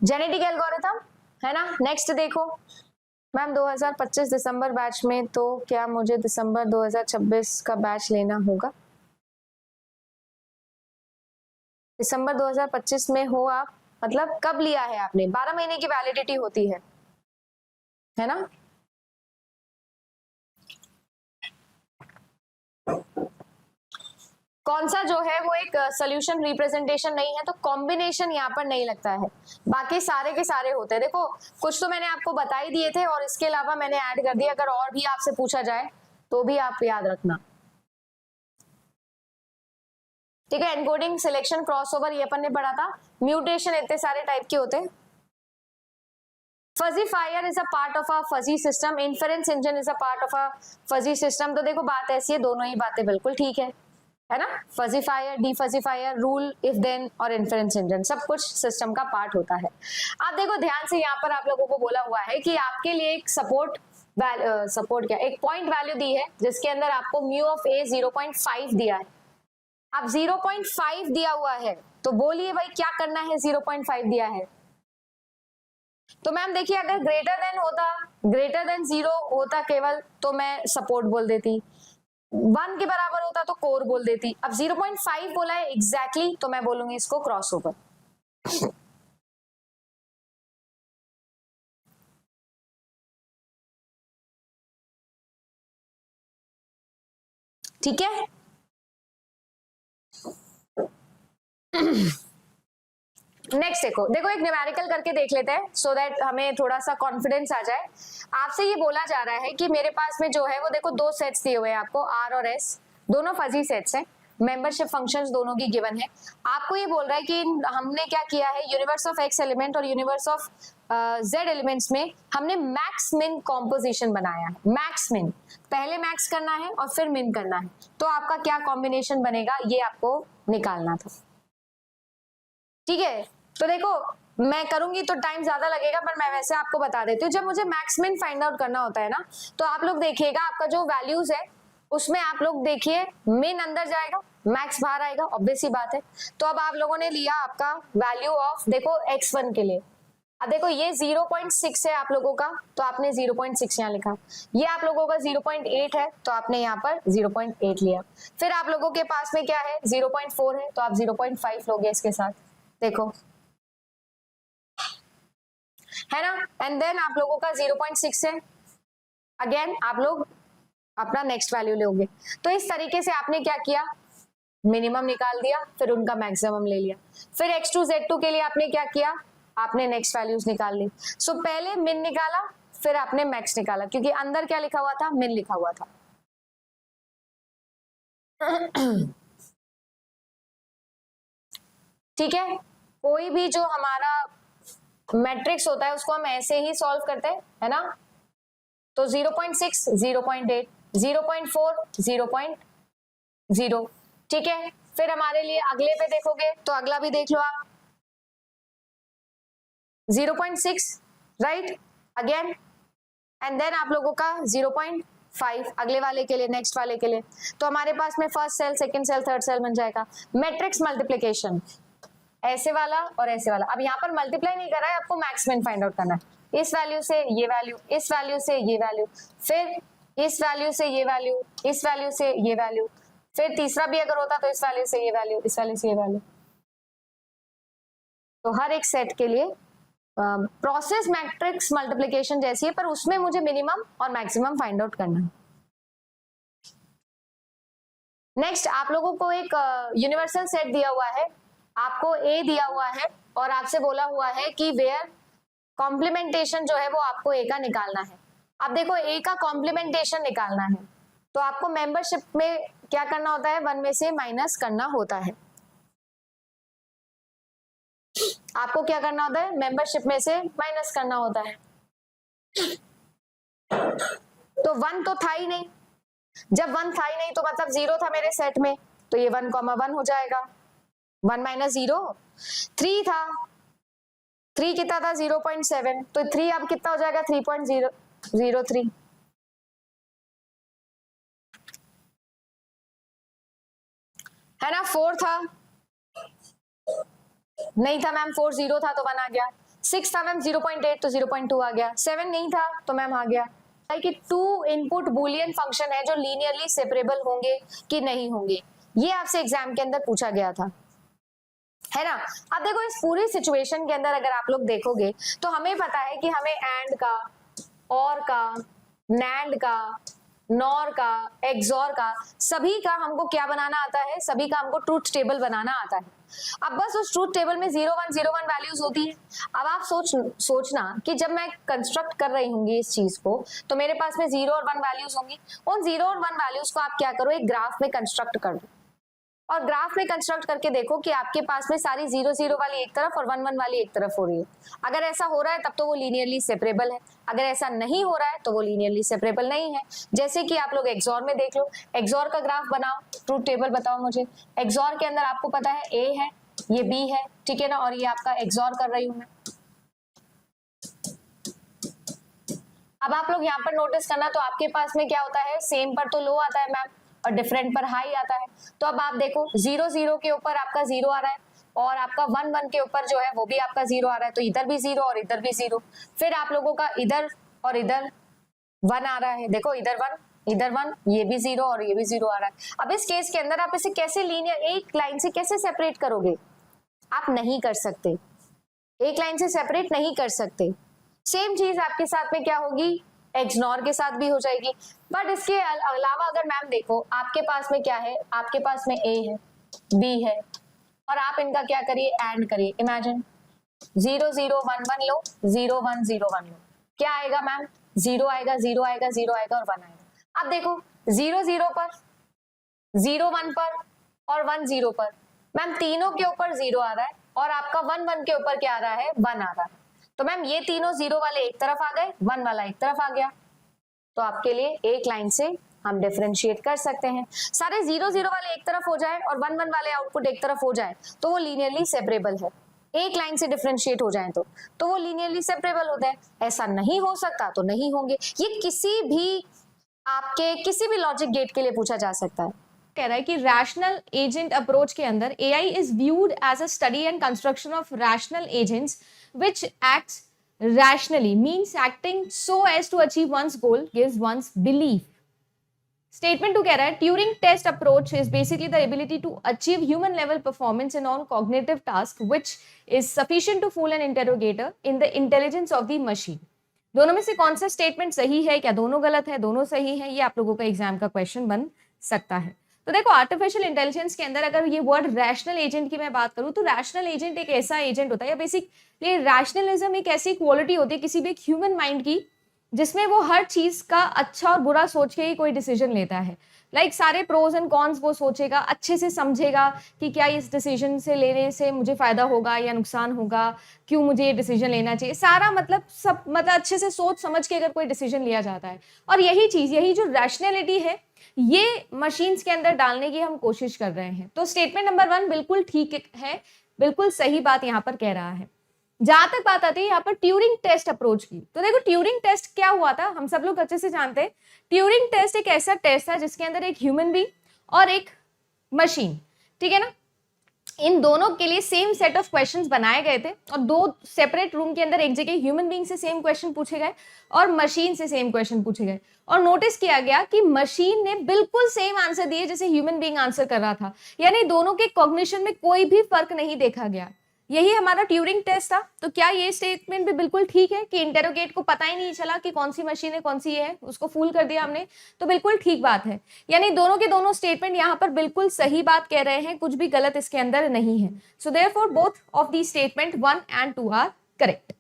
जेनेटिक एल्गोरिथम है ना। नेक्स्ट देखो मैम, 2025 दिसंबर बैच में, तो क्या मुझे दिसंबर 2026 का बैच लेना होगा? दिसंबर 2025 में हो आप, मतलब कब लिया है आपने? 12 महीने की वैलिडिटी होती है ना। कौन सा जो है वो एक सोल्यूशन रिप्रेजेंटेशन नहीं है, तो कॉम्बिनेशन यहाँ पर नहीं लगता है, बाकी सारे के सारे होते हैं। देखो कुछ तो मैंने आपको बता ही दिए थे और इसके अलावा मैंने ऐड कर दिया, अगर और भी आपसे पूछा जाए तो भी आप याद रखना, ठीक है। एनकोडिंग, सिलेक्शन, क्रॉसओवर ये अपन ने पढ़ा था। म्यूटेशन इतने सारे टाइप के होते हैं। Fuzzifier is a part of a fuzzy system, inference engine is a part of a fuzzy system. तो देखो बात ऐसी है, दोनों ही बातें बिल्कुल ठीक है ना। फजीफायर, डीफजीफायर, रूल, इफ देन और इन्फरेंस इंजन सब कुछ सिस्टम का पार्ट होता है। आप देखो ध्यान से, यहाँ पर आप लोगों को बोला हुआ है कि आपके लिए एक सपोर्ट क्या, एक पॉइंट वैल्यू दी है जिसके अंदर आपको म्यू ऑफ ए 0.5 दिया है। अब 0.5 दिया हुआ है तो बोलिए भाई क्या करना है, 0.5 दिया है तो मैम देखिए, अगर ग्रेटर देन होता, ग्रेटर देन 0 होता केवल, तो मैं सपोर्ट बोल देती, 1 के बराबर होता तो कोर बोल देती। अब 0.5 बोला है एग्जैक्टली, तो मैं बोलूंगी इसको क्रॉसओवर। ठीक है। नेक्स्ट देखो देखो एक न्यूमेरिकल करके देख लेते हैं सो दैट हमें थोड़ा सा कॉन्फिडेंस आ जाए। आपसे ये बोला जा रहा है कि मेरे पास में जो है वो देखो दो सेट्स दिए हुए हैं आपको, आर और एस, दोनों फजी सेट्स हैं, मेंबरशिप फंक्शंस दोनों की गिवन है। आपको ये बोल रहा है कि हमने क्या किया है, यूनिवर्स ऑफ एक्स एलिमेंट और यूनिवर्स ऑफ जेड एलिमेंट्स में हमने मैक्स मिन कॉम्पोजिशन बनाया है। मैक्स मिन, पहले मैक्स करना है और फिर मिन करना है, तो आपका क्या कॉम्बिनेशन बनेगा ये आपको निकालना था। ठीक है, तो देखो मैं करूंगी तो टाइम ज्यादा लगेगा, पर मैं वैसे आपको बता देती हूँ। जब मुझे मैक्स मिन फाइंड आउट करना होता है ना, तो आप लोग देखिएगा आपका जो वैल्यूज है उसमें आप लोग देखिए मिन अंदर जाएगा, मैक्स बाहर आएगा, ऑब्वियस ही बात है। तो अब आप लोगों ने लिया आपका वैल्यू ऑफ देखो x1 के लिए, अब देखो ये 0.6 है आप लोगों का, तो आपने 0.6 यहाँ लिखा। ये आप लोगों का 0.8 है, तो आपने यहाँ पर 0.8 लिया। फिर आप लोगों के पास में क्या है, 0.4 है, तो आप 0.5 लोगे इसके साथ, देखो है ना। एंड देन आप लोगों का 0.6 है, अगेन आप लोग अपना नेक्स्ट वैल्यू लोगे। तो इस तरीके से आपने क्या किया, मिनिमम निकाल दिया, फिर उनका मैक्सिमम ले लिया। फिर x2 z2 के लिए आपने क्या किया, आपने नेक्स्ट वैल्यूज निकाल ली। सो पहले मिन निकाला, फिर आपने मैक्स निकाला, क्योंकि अंदर क्या लिखा हुआ था, मिन लिखा हुआ था। ठीक है, कोई भी जो हमारा मैट्रिक्स होता है उसको हम ऐसे ही सॉल्व करते हैं, है ना। तो 0.6 0.8 0.4 0.0, ठीक है। फिर हमारे लिए अगले पे देखोगे तो अगला भी देख लो आप, 0.6 राइट, अगेन एंड देन आप लोगों का 0.5 अगले वाले के लिए, नेक्स्ट वाले के लिए। तो हमारे पास में first cell, second cell, third cell बन जाएगा। मैट्रिक्स मल्टीप्लिकेशन, ऐसे वाला और ऐसे वाला। अब यहाँ पर मल्टीप्लाई नहीं कर रहा है, आपको मैक्स मिन फाइंड आउट करना है। इस वैल्यू से ये वैल्यू, इस वैल्यू से ये वैल्यू, फिर इस वैल्यू से ये वैल्यू, इस वैल्यू से ये वैल्यू, फिर तीसरा भी अगर होता तो इस वैल्यू से ये वैल्यू, इस वैल्यू से ये वैल्यू। तो हर एक सेट के लिए प्रोसेस मैट्रिक्स मल्टीप्लिकेशन जैसी है, पर उसमें मुझे मिनिमम और मैक्सिमम फाइंड आउट करना है। नेक्स्ट आप लोगों को एक यूनिवर्सल सेट दिया हुआ है, आपको ए दिया हुआ है और आपसे बोला हुआ है कि वेयर कॉम्प्लीमेंटेशन जो है वो आपको ए का निकालना है। अब देखो ए का कॉम्प्लीमेंटेशन निकालना है तो आपको मेंबरशिप में क्या करना होता है, 1 में से माइनस करना होता है। आपको क्या करना होता है, मेंबरशिप में से माइनस करना होता है। तो 1 तो था ही नहीं, जब 1 था ही नहीं तो मतलब 0 था मेरे सेट में, तो ये 1,1 हो जाएगा। 1 माइनस 0 3 था, 3 कितना था 0.7, तो 3 अब कितना हो जाएगा 3.003। है ना। 4 था, नहीं था मैम, 4 0 था तो 1 आ गया। 6 था मैम 0.8 तो 0.2 आ गया। 7 नहीं था तो मैम आ गया। कि 2 इनपुट बुलियन फंक्शन है जो लीनियरली सेपरेबल होंगे कि नहीं होंगे, ये आपसे एग्जाम के अंदर पूछा गया था, है ना। अब देखो इस पूरी सिचुएशन के अंदर अगर आप लोग देखोगे तो हमें पता है कि हमें एंड का, और का, नैंड का, नॉर का, एक्सॉर का, सभी का हमको क्या बनाना आता है, सभी का हमको ट्रूथ टेबल बनाना आता है। अब बस उस ट्रूथ टेबल में 0 1 0 1 वैल्यूज होती है। अब आप सोचना कि जब मैं कंस्ट्रक्ट कर रही होंगी इस चीज को तो मेरे पास में 0 और 1 वैल्यूज होंगी। उन 0 और 1 वैल्यूज को आप क्या करो, एक ग्राफ में कंस्ट्रक्ट कर दो और ग्राफ में कंस्ट्रक्ट करके देखो कि आपके पास में सारी 0 0 वाली एक तरफ और 1 1 वाली एक तरफ हो रही है। अगर ऐसा हो रहा है तब तो वो लीनियरली सेपरेबल है, अगर ऐसा नहीं हो रहा है तो वो लीनियरली सेपरेबल नहीं है। जैसे कि आप लोग एक्सॉर में देख लो, एक्सॉर का ग्राफ बनाओ, ट्रूथ टेबल बताओ मुझे। एक्सॉर के अंदर आपको पता है ए है, ये बी है, ठीक है ना, और ये आपका एक्सॉर कर रही हूं मैं। अब आप लोग यहाँ पर नोटिस करना, तो आपके पास में क्या होता है, सेम पर तो लो आता है मैम और डिफरेंट पर हाई आता है। तो अब आप देखो 0 0 के ऊपर आपका 0 आ रहा है और आपका 1 1 के ऊपर जो है वो भी आपका 0 आ रहा है, तो इधर भी 0 और इधर भी 0। फिर आप लोगों का इधर और इधर 1 आ रहा है, देखो इधर 1 इधर 1, ये भी 0 और ये भी 0 आ रहा है। अब इस केस के अंदर आप इसे कैसे लीनियर एक लाइन से कैसे सेपरेट करोगे, आप नहीं कर सकते, एक लाइन से सेपरेट नहीं कर सकते। सेम चीज आपके साथ में क्या होगी, एक्सनॉर के साथ भी हो जाएगी। बट इसके अलावा अगर मैम देखो आपके पास में क्या है, आपके पास में ए है, बी है और आप इनका क्या करिए, एंड करिए। इमेजिन 0 0 1 1 लो, 0 1 0 1 लो, क्या आएगा मैम? 0 आएगा, 0 आएगा, 0 आएगा और 1 आएगा। अब देखो 0 0 पर, 0 1 पर और 1 0 पर, मैम तीनों के ऊपर 0 आ रहा है और आपका 1 1 के ऊपर क्या आ रहा है? 1 आ रहा है। तो मैम ये तीनों 0 वाले एक तरफ आ गए, 1 वाला एक तरफ आ गया। तो आपके लिए एक लाइन से हम डिफरेंशिएट कर सकते हैं। सारे 0 0 वाले एक तरफ हो जाए और 1 1 वाले आउटपुट एक तरफ हो जाए तो वो लीनियरली सेपरेबल है। एक लाइन से डिफरेंशिएट हो जाए तो वो लीनियरली सेपरेबल होता है। ऐसा नहीं हो सकता तो नहीं होंगे। ये किसी भी आपके किसी भी लॉजिक गेट के लिए पूछा जा सकता है। कह रहा है कि रैशनल एजेंट अप्रोच के अंदर AI is viewed as a study and construction of rational agents which acts rationally, means acting so as to achieve one's goal, gives one's belief. Statement 2 कह रहा है Turing test approach is basically the ability to achieve human level performance in all cognitive tasks which is sufficient to fool an interrogator in the intelligence of the machine. दोनों में से कौन सा statement सही है, क्या दोनों गलत है, दोनों सही है, ये आप लोगों का एग्जाम का क्वेश्चन बन सकता है। तो देखो आर्टिफिशियल इंटेलिजेंस के अंदर अगर ये वर्ड रैशनल एजेंट की मैं बात करूं तो रैशनल एजेंट एक ऐसा एजेंट होता है या बेसिकली रैशनलिज्म एक ऐसी क्वालिटी होती है किसी भी एक ह्यूमन माइंड की जिसमें वो हर चीज का अच्छा और बुरा सोच के ही कोई डिसीजन लेता है। लाइक सारे प्रोज एंड कॉन्स वो सोचेगा, अच्छे से समझेगा कि क्या इस डिसीजन से लेने से मुझे फायदा होगा या नुकसान होगा, क्यों मुझे ये डिसीजन लेना चाहिए, सारा मतलब अच्छे से सोच समझ के अगर कोई डिसीजन लिया जाता है। और यही चीज, यही जो रैशनैलिटी है ये मशीन्स के अंदर डालने की हम कोशिश कर रहे हैं। तो स्टेटमेंट नंबर 1 बिल्कुल ठीक है, बिल्कुल सही बात यहाँ पर कह रहा है। जहां तक बात आती है यहाँ पर ट्यूरिंग टेस्ट अप्रोच की, तो देखो ट्यूरिंग टेस्ट क्या हुआ था हम सब लोग अच्छे से जानते हैं। ट्यूरिंग टेस्ट एक ऐसा टेस्ट था जिसके अंदर एक ह्यूमन बीइंग और एक मशीन, ठीक है ना, इन दोनों के लिए सेम सेट ऑफ क्वेश्चंस बनाए गए थे और दो सेपरेट रूम के अंदर एक जगह ह्यूमन बीइंग से सेम क्वेश्चन पूछे गए और मशीन से सेम क्वेश्चन पूछे गए और नोटिस किया गया कि मशीन ने बिल्कुल सेम आंसर दिए जैसे ह्यूमन बीइंग आंसर कर रहा था, यानी दोनों के कॉग्निशन में कोई भी फर्क नहीं देखा गया। यही हमारा ट्यूरिंग टेस्ट था। तो क्या ये स्टेटमेंट भी बिल्कुल ठीक है कि इंटेरोगेट को पता ही नहीं चला कि कौन सी मशीन है कौन सी है, उसको फूल कर दिया हमने? तो बिल्कुल ठीक बात है, यानी दोनों के दोनों स्टेटमेंट यहाँ पर बिल्कुल सही बात कह रहे हैं, कुछ भी गलत इसके अंदर नहीं है। So therefore both of the statement 1 and 2 are correct,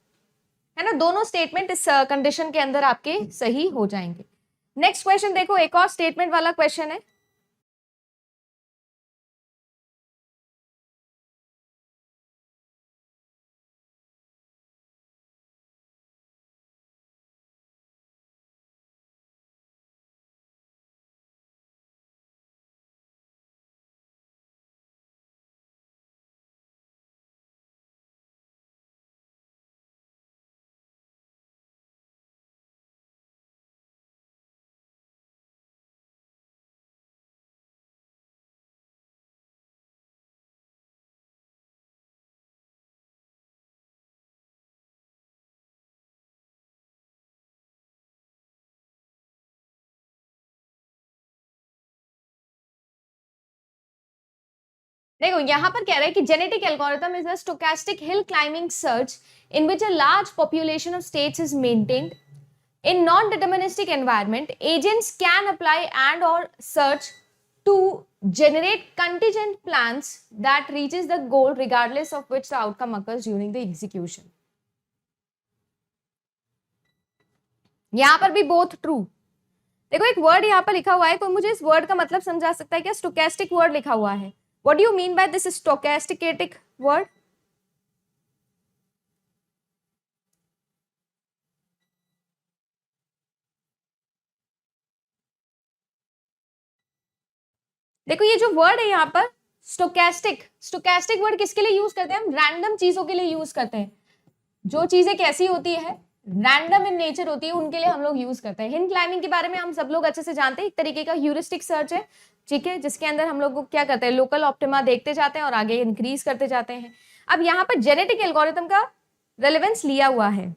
है ना, दोनों स्टेटमेंट इस कंडीशन के अंदर आपके सही हो जाएंगे। नेक्स्ट क्वेश्चन देखो, एक और स्टेटमेंट वाला क्वेश्चन है। देखो यहाँ पर कह रहा है कि genetic algorithm is a stochastic hill climbing search in which a large population of states is maintained in non-deterministic environment. Agents can apply and or search to generate contingent plans that reaches the goal regardless of which the outcome occurs during the execution. यहां पर भी both true। देखो एक word यहाँ पर लिखा हुआ है, कोई मुझे इस वर्ड का मतलब समझा सकता है क्या? स्टोकेस्टिक वर्ड लिखा हुआ है। What do you mean by this stochastic word? देखो ये जो वर्ड है यहाँ पर स्टोकेस्टिक वर्ड किसके लिए यूज करते हैं? हम रैंडम चीजों के लिए यूज करते हैं। जो चीजें कैसी होती है, रैंडम इन नेचर होती है, उनके लिए हम लोग यूज करते हैं। हिल क्लाइंबिंग के बारे में हम सब लोग अच्छे से जानते हैं, एक तरीके का ह्यूरिस्टिक सर्च है, ठीक है, जिसके अंदर हम लोग क्या करते हैं, लोकल ऑप्टिमा देखते जाते हैं और आगे इंक्रीज करते जाते हैं। अब यहाँ पर जेनेटिक एल्गोरिथम का रेलेवेंस लिया हुआ है,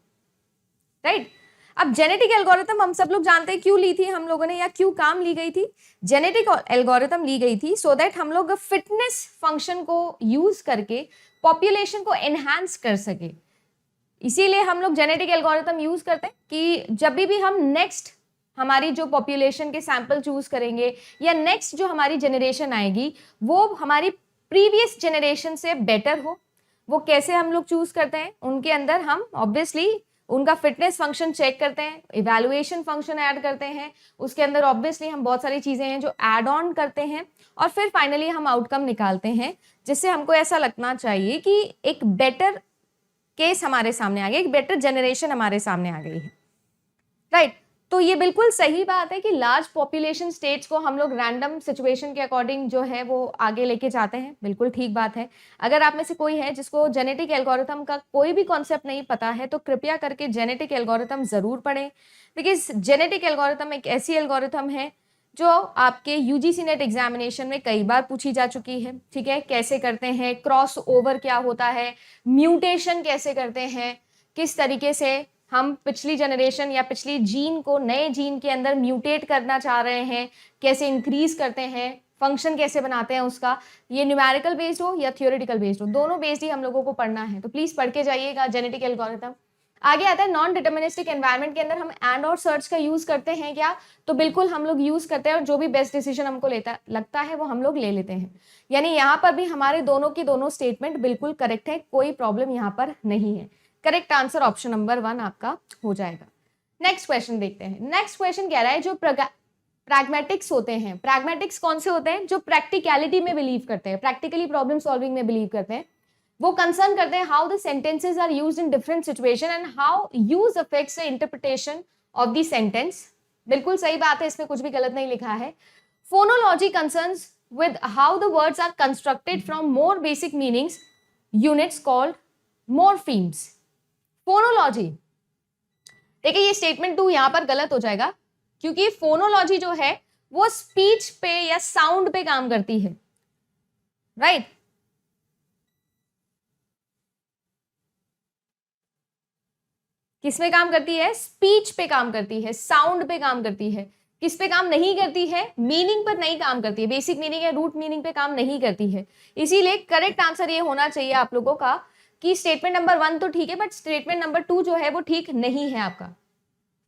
राइट। अब जेनेटिक एल्गोरिथम हम सब लोग जानते हैं क्यों ली थी हम लोगों ने, या क्यों काम ली गई थी? जेनेटिक एल्गोरिथम ली गई थी सो दैट हम लोग फिटनेस फंक्शन को यूज करके पॉपुलेशन को एनहांस कर सके। इसीलिए हम लोग जेनेटिक एल्गोरिथम यूज करते हैं कि जब भी हम नेक्स्ट हमारी जो पॉपुलेशन के सैंपल चूज करेंगे या नेक्स्ट जो हमारी जनरेशन आएगी वो हमारी प्रीवियस जनरेशन से बेटर हो, वो कैसे हम लोग चूज करते हैं, उनके अंदर हम ऑब्वियसली उनका फिटनेस फंक्शन चेक करते हैं, इवैल्यूएशन फंक्शन ऐड करते हैं, उसके अंदर ऑब्वियसली हम बहुत सारी चीजें हैं जो ऐड ऑन करते हैं, और फिर फाइनली हम आउटकम निकालते हैं, जिससे हमको ऐसा लगना चाहिए कि एक बेटर केस हमारे सामने आ गया, एक बेटर जनरेशन हमारे सामने आ गई है, राइट। तो ये बिल्कुल सही बात है कि लार्ज पॉपुलेशन स्टेट्स को हम लोग रैंडम सिचुएशन के अकॉर्डिंग जो है वो आगे लेके जाते हैं, बिल्कुल ठीक बात है। अगर आप में से कोई है जिसको जेनेटिक एल्गोरिथम का कोई भी कॉन्सेप्ट नहीं पता है, तो कृपया करके जेनेटिक एल्गोरिथम जरूर पढ़ें, बिकॉज जेनेटिक एल्गोरिथम एक ऐसी एल्गोरिथम है जो आपके यूजीसी नेट एग्जामिनेशन में कई बार पूछी जा चुकी है, ठीक है। कैसे करते हैं, क्रॉस ओवर क्या होता है, म्यूटेशन कैसे करते हैं, किस तरीके से हम पिछली जनरेशन या पिछली जीन को नए जीन के अंदर म्यूटेट करना चाह रहे हैं, कैसे इंक्रीज करते हैं, फंक्शन कैसे बनाते हैं उसका, ये न्यूमेरिकल बेस्ड हो या थियोरेटिकल बेस्ड हो, दोनों बेस्ड ही हम लोगों को पढ़ना है। तो प्लीज पढ़ के जाइएगा जेनेटिक एल्गोरिथम। आगे आता है नॉन डिटर्मिनिस्टिक एनवायरनमेंट के अंदर हम एंड और सर्च का यूज करते हैं क्या, तो बिल्कुल हम लोग यूज करते हैं, और जो भी बेस्ट डिसीजन हमको लगता है वो हम लोग ले लेते हैं। यानी यहाँ पर भी हमारे दोनों की दोनों स्टेटमेंट बिल्कुल करेक्ट है, कोई प्रॉब्लम यहाँ पर नहीं है। करेक्ट आंसर ऑप्शन नंबर 1 आपका हो जाएगा। नेक्स्ट क्वेश्चन देखते हैं। नेक्स्ट क्वेश्चन कह रहा है जो प्रैग्मेटिक्स होते हैं, प्रैग्मेटिक्स कौन से होते हैं, जो प्रैक्टिकलिटी में बिलीव करते हैं, प्रैक्टिकली प्रॉब्लम सॉल्विंग में बिलीव करते हैं, वो कंसर्न करते हैं how the sentences are used in different situation and how use affects the interpretation of the sentence. बिल्कुल सही बात है, इसमें कुछ भी गलत नहीं लिखा है। Phonology concerns with how the words are constructed from more basic meanings units called morphemes. Phonology, देखिए ये स्टेटमेंट 2 यहां पर गलत हो जाएगा, क्योंकि फोनोलॉजी जो है वो स्पीच पे या साउंड पे काम करती है, राइट। किस पे काम करती है, स्पीच पे काम करती है, साउंड पे काम करती है। किस पे काम नहीं करती है, मीनिंग पर नहीं काम करती है, बेसिक मीनिंग या रूट मीनिंग पे काम नहीं करती है। इसीलिए करेक्ट आंसर ये होना चाहिए आप लोगों का कि स्टेटमेंट नंबर 1 तो ठीक है, बट स्टेटमेंट नंबर 2 जो है वो ठीक नहीं है, आपका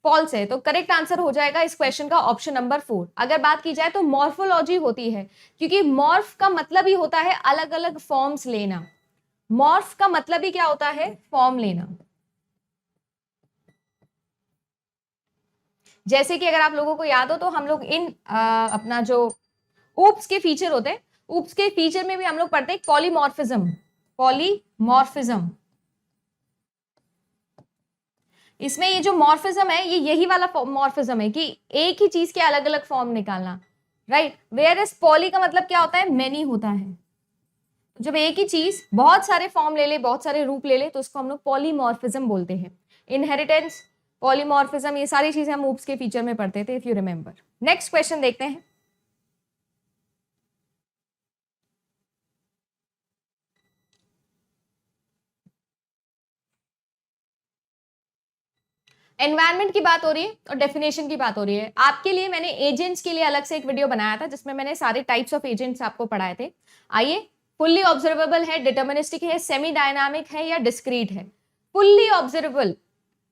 फॉल्स है। तो करेक्ट आंसर हो जाएगा इस क्वेश्चन का ऑप्शन नंबर 4। अगर बात की जाए तो मॉर्फोलॉजी होती है, क्योंकि मॉर्फ का मतलब ही होता है अलग अलग फॉर्म्स लेना। मॉर्फ का मतलब ही क्या होता है, फॉर्म लेना। जैसे कि अगर आप लोगों को याद हो तो हम लोग इन अपना जो ऊप्स के फीचर होते हैं, ऊप्स के फीचर में भी हम लोग पढ़ते हैं पॉलीमॉर्फिज्म। पॉलीमॉर्फिज्म, इसमें ये जो मॉर्फिज्म है ये यही वाला मॉर्फिज्म है कि एक ही चीज के अलग अलग फॉर्म निकालना, राइट। वेयर एज पॉली का मतलब क्या होता है, मेनी होता है। जब एक ही चीज बहुत सारे फॉर्म ले ले, बहुत सारे रूप ले ले, तो उसको हम लोग पॉलीमॉर्फिज्म बोलते हैं। इनहेरिटेंस, पॉलीमॉर्फिज्म, ये सारी चीजें हम ऊप्स के फीचर में पढ़ते थे, if you remember. Next question देखते हैं। एनवायरनमेंट की बात हो रही है और डेफिनेशन की बात हो रही है। आपके लिए मैंने एजेंट्स के लिए अलग से एक वीडियो बनाया था जिसमें मैंने सारे टाइप्स ऑफ एजेंट्स आपको पढ़ाए थे। आइए, फुल्ली ऑब्जर्वेबल है, डिटर्मिनिस्टिक है, सेमी डायनामिक है या डिस्क्रीट है। फुल्ली ऑब्जर्वेबल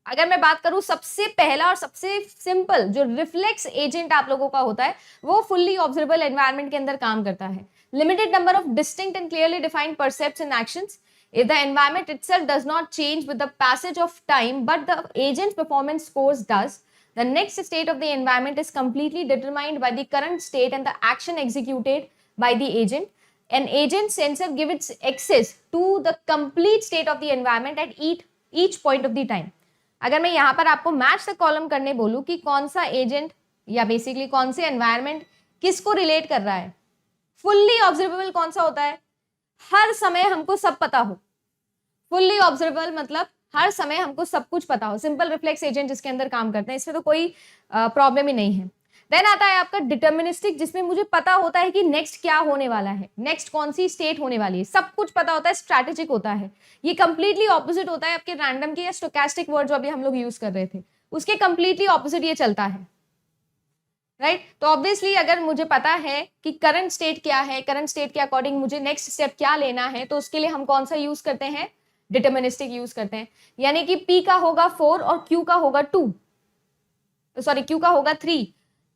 अगर मैं बात करूं, सबसे पहला और सबसे सिंपल जो रिफ्लेक्स एजेंट आप लोगों का होता है वो फुल्ली ऑब्जर्वेबल एनवायरनमेंट के अंदर काम करता है। Limited number of distinct and clearly defined percepts and actions if the environment itself does not change with the passage of time but the agent's performance scores does, the next state of the environment is completely determined by the current state and the action executed by the agent. An agent sensor gives its access to the complete state of the environment at each point of the time. अगर मैं यहाँ पर आपको match the column करने बोलूँ कि कौन सा एजेंट या बेसिकली कौन से एनवायरनमेंट किसको रिलेट कर रहा है, फुल्ली ऑब्जर्वेबल कौन सा होता है, हर समय हमको सब पता हो। फुल्ली ऑब्जर्वेबल मतलब हर समय हमको सब कुछ पता हो। सिंपल रिफ्लेक्स एजेंट जिसके अंदर काम करते हैं, इसमें तो कोई प्रॉब्लम ही नहीं है। देन आता है आपका डिटर्मिनिस्टिक, जिसमें मुझे पता होता है कि नेक्स्ट क्या होने वाला है, नेक्स्ट कौन सी स्टेट होने वाली है, सब कुछ पता होता है, स्ट्रैटेजिक होता है। ये कंप्लीटली ऑपोजिट होता है आपके रैंडम के या स्टोकेस्टिक वर्ड जो अभी हम लोग यूज कर रहे थे, उसके कंप्लीटली ऑपोजिट ये चलता है, राइट। तो ऑब्वियसली अगर मुझे पता है कि करंट स्टेट क्या है, करंट स्टेट के अकॉर्डिंग मुझे नेक्स्ट स्टेप क्या लेना है, तो उसके लिए हम कौन सा यूज करते हैं, डिटर्मिनिस्टिक यूज करते हैं। यानी कि P का होगा 4 और Q का होगा 2, सॉरी Q का होगा 3,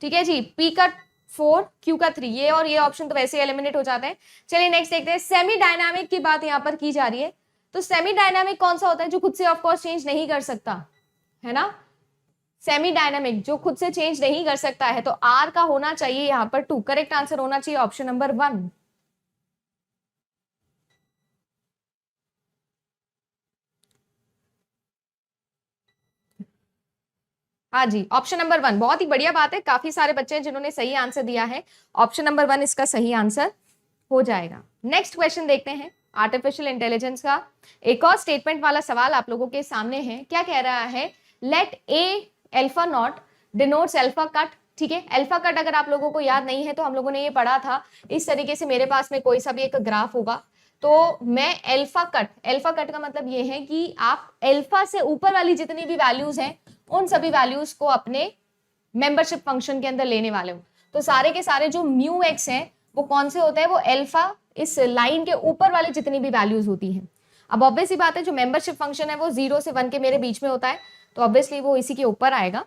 ठीक है जी। P का 4, Q का 3, ये और ये ऑप्शन तो वैसे एलिमिनेट हो जाते हैं। चलिए नेक्स्ट देखते हैं। सेमी डायनामिक की बात यहाँ पर की जा रही है। तो सेमी डायनामिक कौन सा होता है? जो खुद से ऑफ कोर्स चेंज नहीं कर सकता, है ना। सेमी डायनामिक जो खुद से चेंज नहीं कर सकता है, तो आर का होना चाहिए यहां पर 2। करेक्ट आंसर होना चाहिए ऑप्शन नंबर 1। हाँ जी, ऑप्शन नंबर 1 बहुत ही बढ़िया बात है। काफी सारे बच्चे हैं जिन्होंने सही आंसर दिया है। ऑप्शन नंबर 1 इसका सही आंसर हो जाएगा। नेक्स्ट क्वेश्चन देखते हैं आर्टिफिशियल इंटेलिजेंस का। एक और स्टेटमेंट वाला सवाल आप लोगों के सामने है। क्या कह रहा है? Let a alpha naught denotes alpha cut. ठीक है, अल्फा कट अगर आप लोगों को याद नहीं है तो हम लोगों ने ये पढ़ा था। इस तरीके से मेरे पास में कोई सा भी एक ग्राफ होगा, तो मैं अल्फा कट का मतलब ये है कि आप अल्फा से ऊपर वाली जितनी भी वैल्यूज हैं उन सभी वैल्यूज को अपने मेंबरशिप फंक्शन के अंदर लेने वाले हो। तो सारे के सारे जो म्यू एक्स हैं वो कौन से होते हैं? वो अल्फा इस लाइन के ऊपर वाले जितनी भी वैल्यूज होती हैं। अब ऑब्वियसली बात है, जो मेंबरशिप फंक्शन है वो 0 से 1 के मेरे बीच में होता है, तो ऑब्वियसली वो इसी के ऊपर आएगा।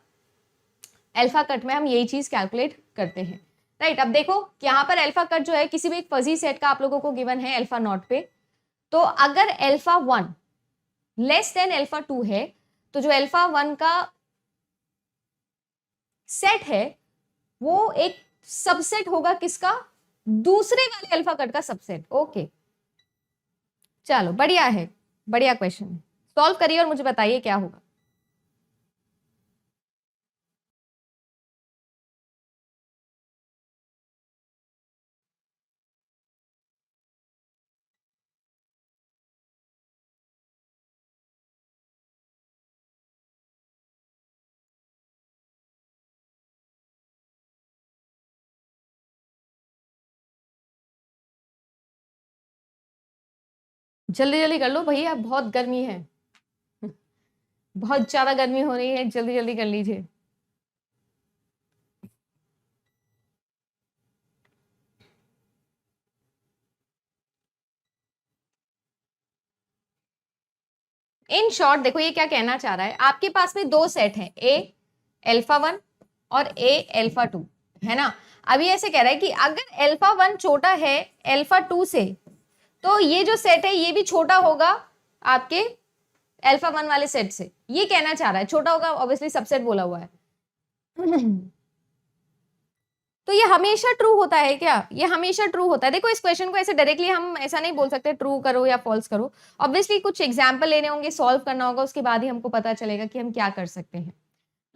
अल्फा कट में हम यही चीज कैलकुलेट करते हैं, राइट। अब देखो यहाँ पर अल्फा कट जो है किसी भी एक फजी सेट का आप लोगों को गिवन है अल्फा नॉट पे, तो अगर अल्फा 1 लेस देन अल्फा 2 है तो जो अल्फा 1 का सेट है वो एक सबसेट होगा किसका? दूसरे वाले अल्फा कट का सबसेट। ओके, चलो बढ़िया है, बढ़िया क्वेश्चन है। सॉल्व करिए और मुझे बताइए क्या होगा। जल्दी जल्दी कर लो भैया, बहुत गर्मी है, बहुत ज्यादा गर्मी हो रही है, जल्दी जल्दी कर लीजिए। इन शॉर्ट देखो ये क्या कहना चाह रहा है, आपके पास में दो सेट हैं, ए अल्फा 1 और ए अल्फा 2, है ना। अभी ऐसे कह रहा है कि अगर अल्फा 1 छोटा है अल्फा 2 से, तो ये जो सेट है ये भी छोटा होगा आपके अल्फा 1 वाले सेट से। ये कहना चाह रहा है, छोटा होगा, ऑब्वियसली सबसेट बोला हुआ है। तो ये हमेशा ट्रू होता है क्या? ये हमेशा ट्रू होता है। देखो इस क्वेश्चन को ऐसे डायरेक्टली हम ऐसा नहीं बोल सकते ट्रू करो या फॉल्स करो। ऑब्वियसली कुछ एग्जाम्पल लेने होंगे, सॉल्व करना होगा, उसके बाद ही हमको पता चलेगा कि हम क्या कर सकते हैं,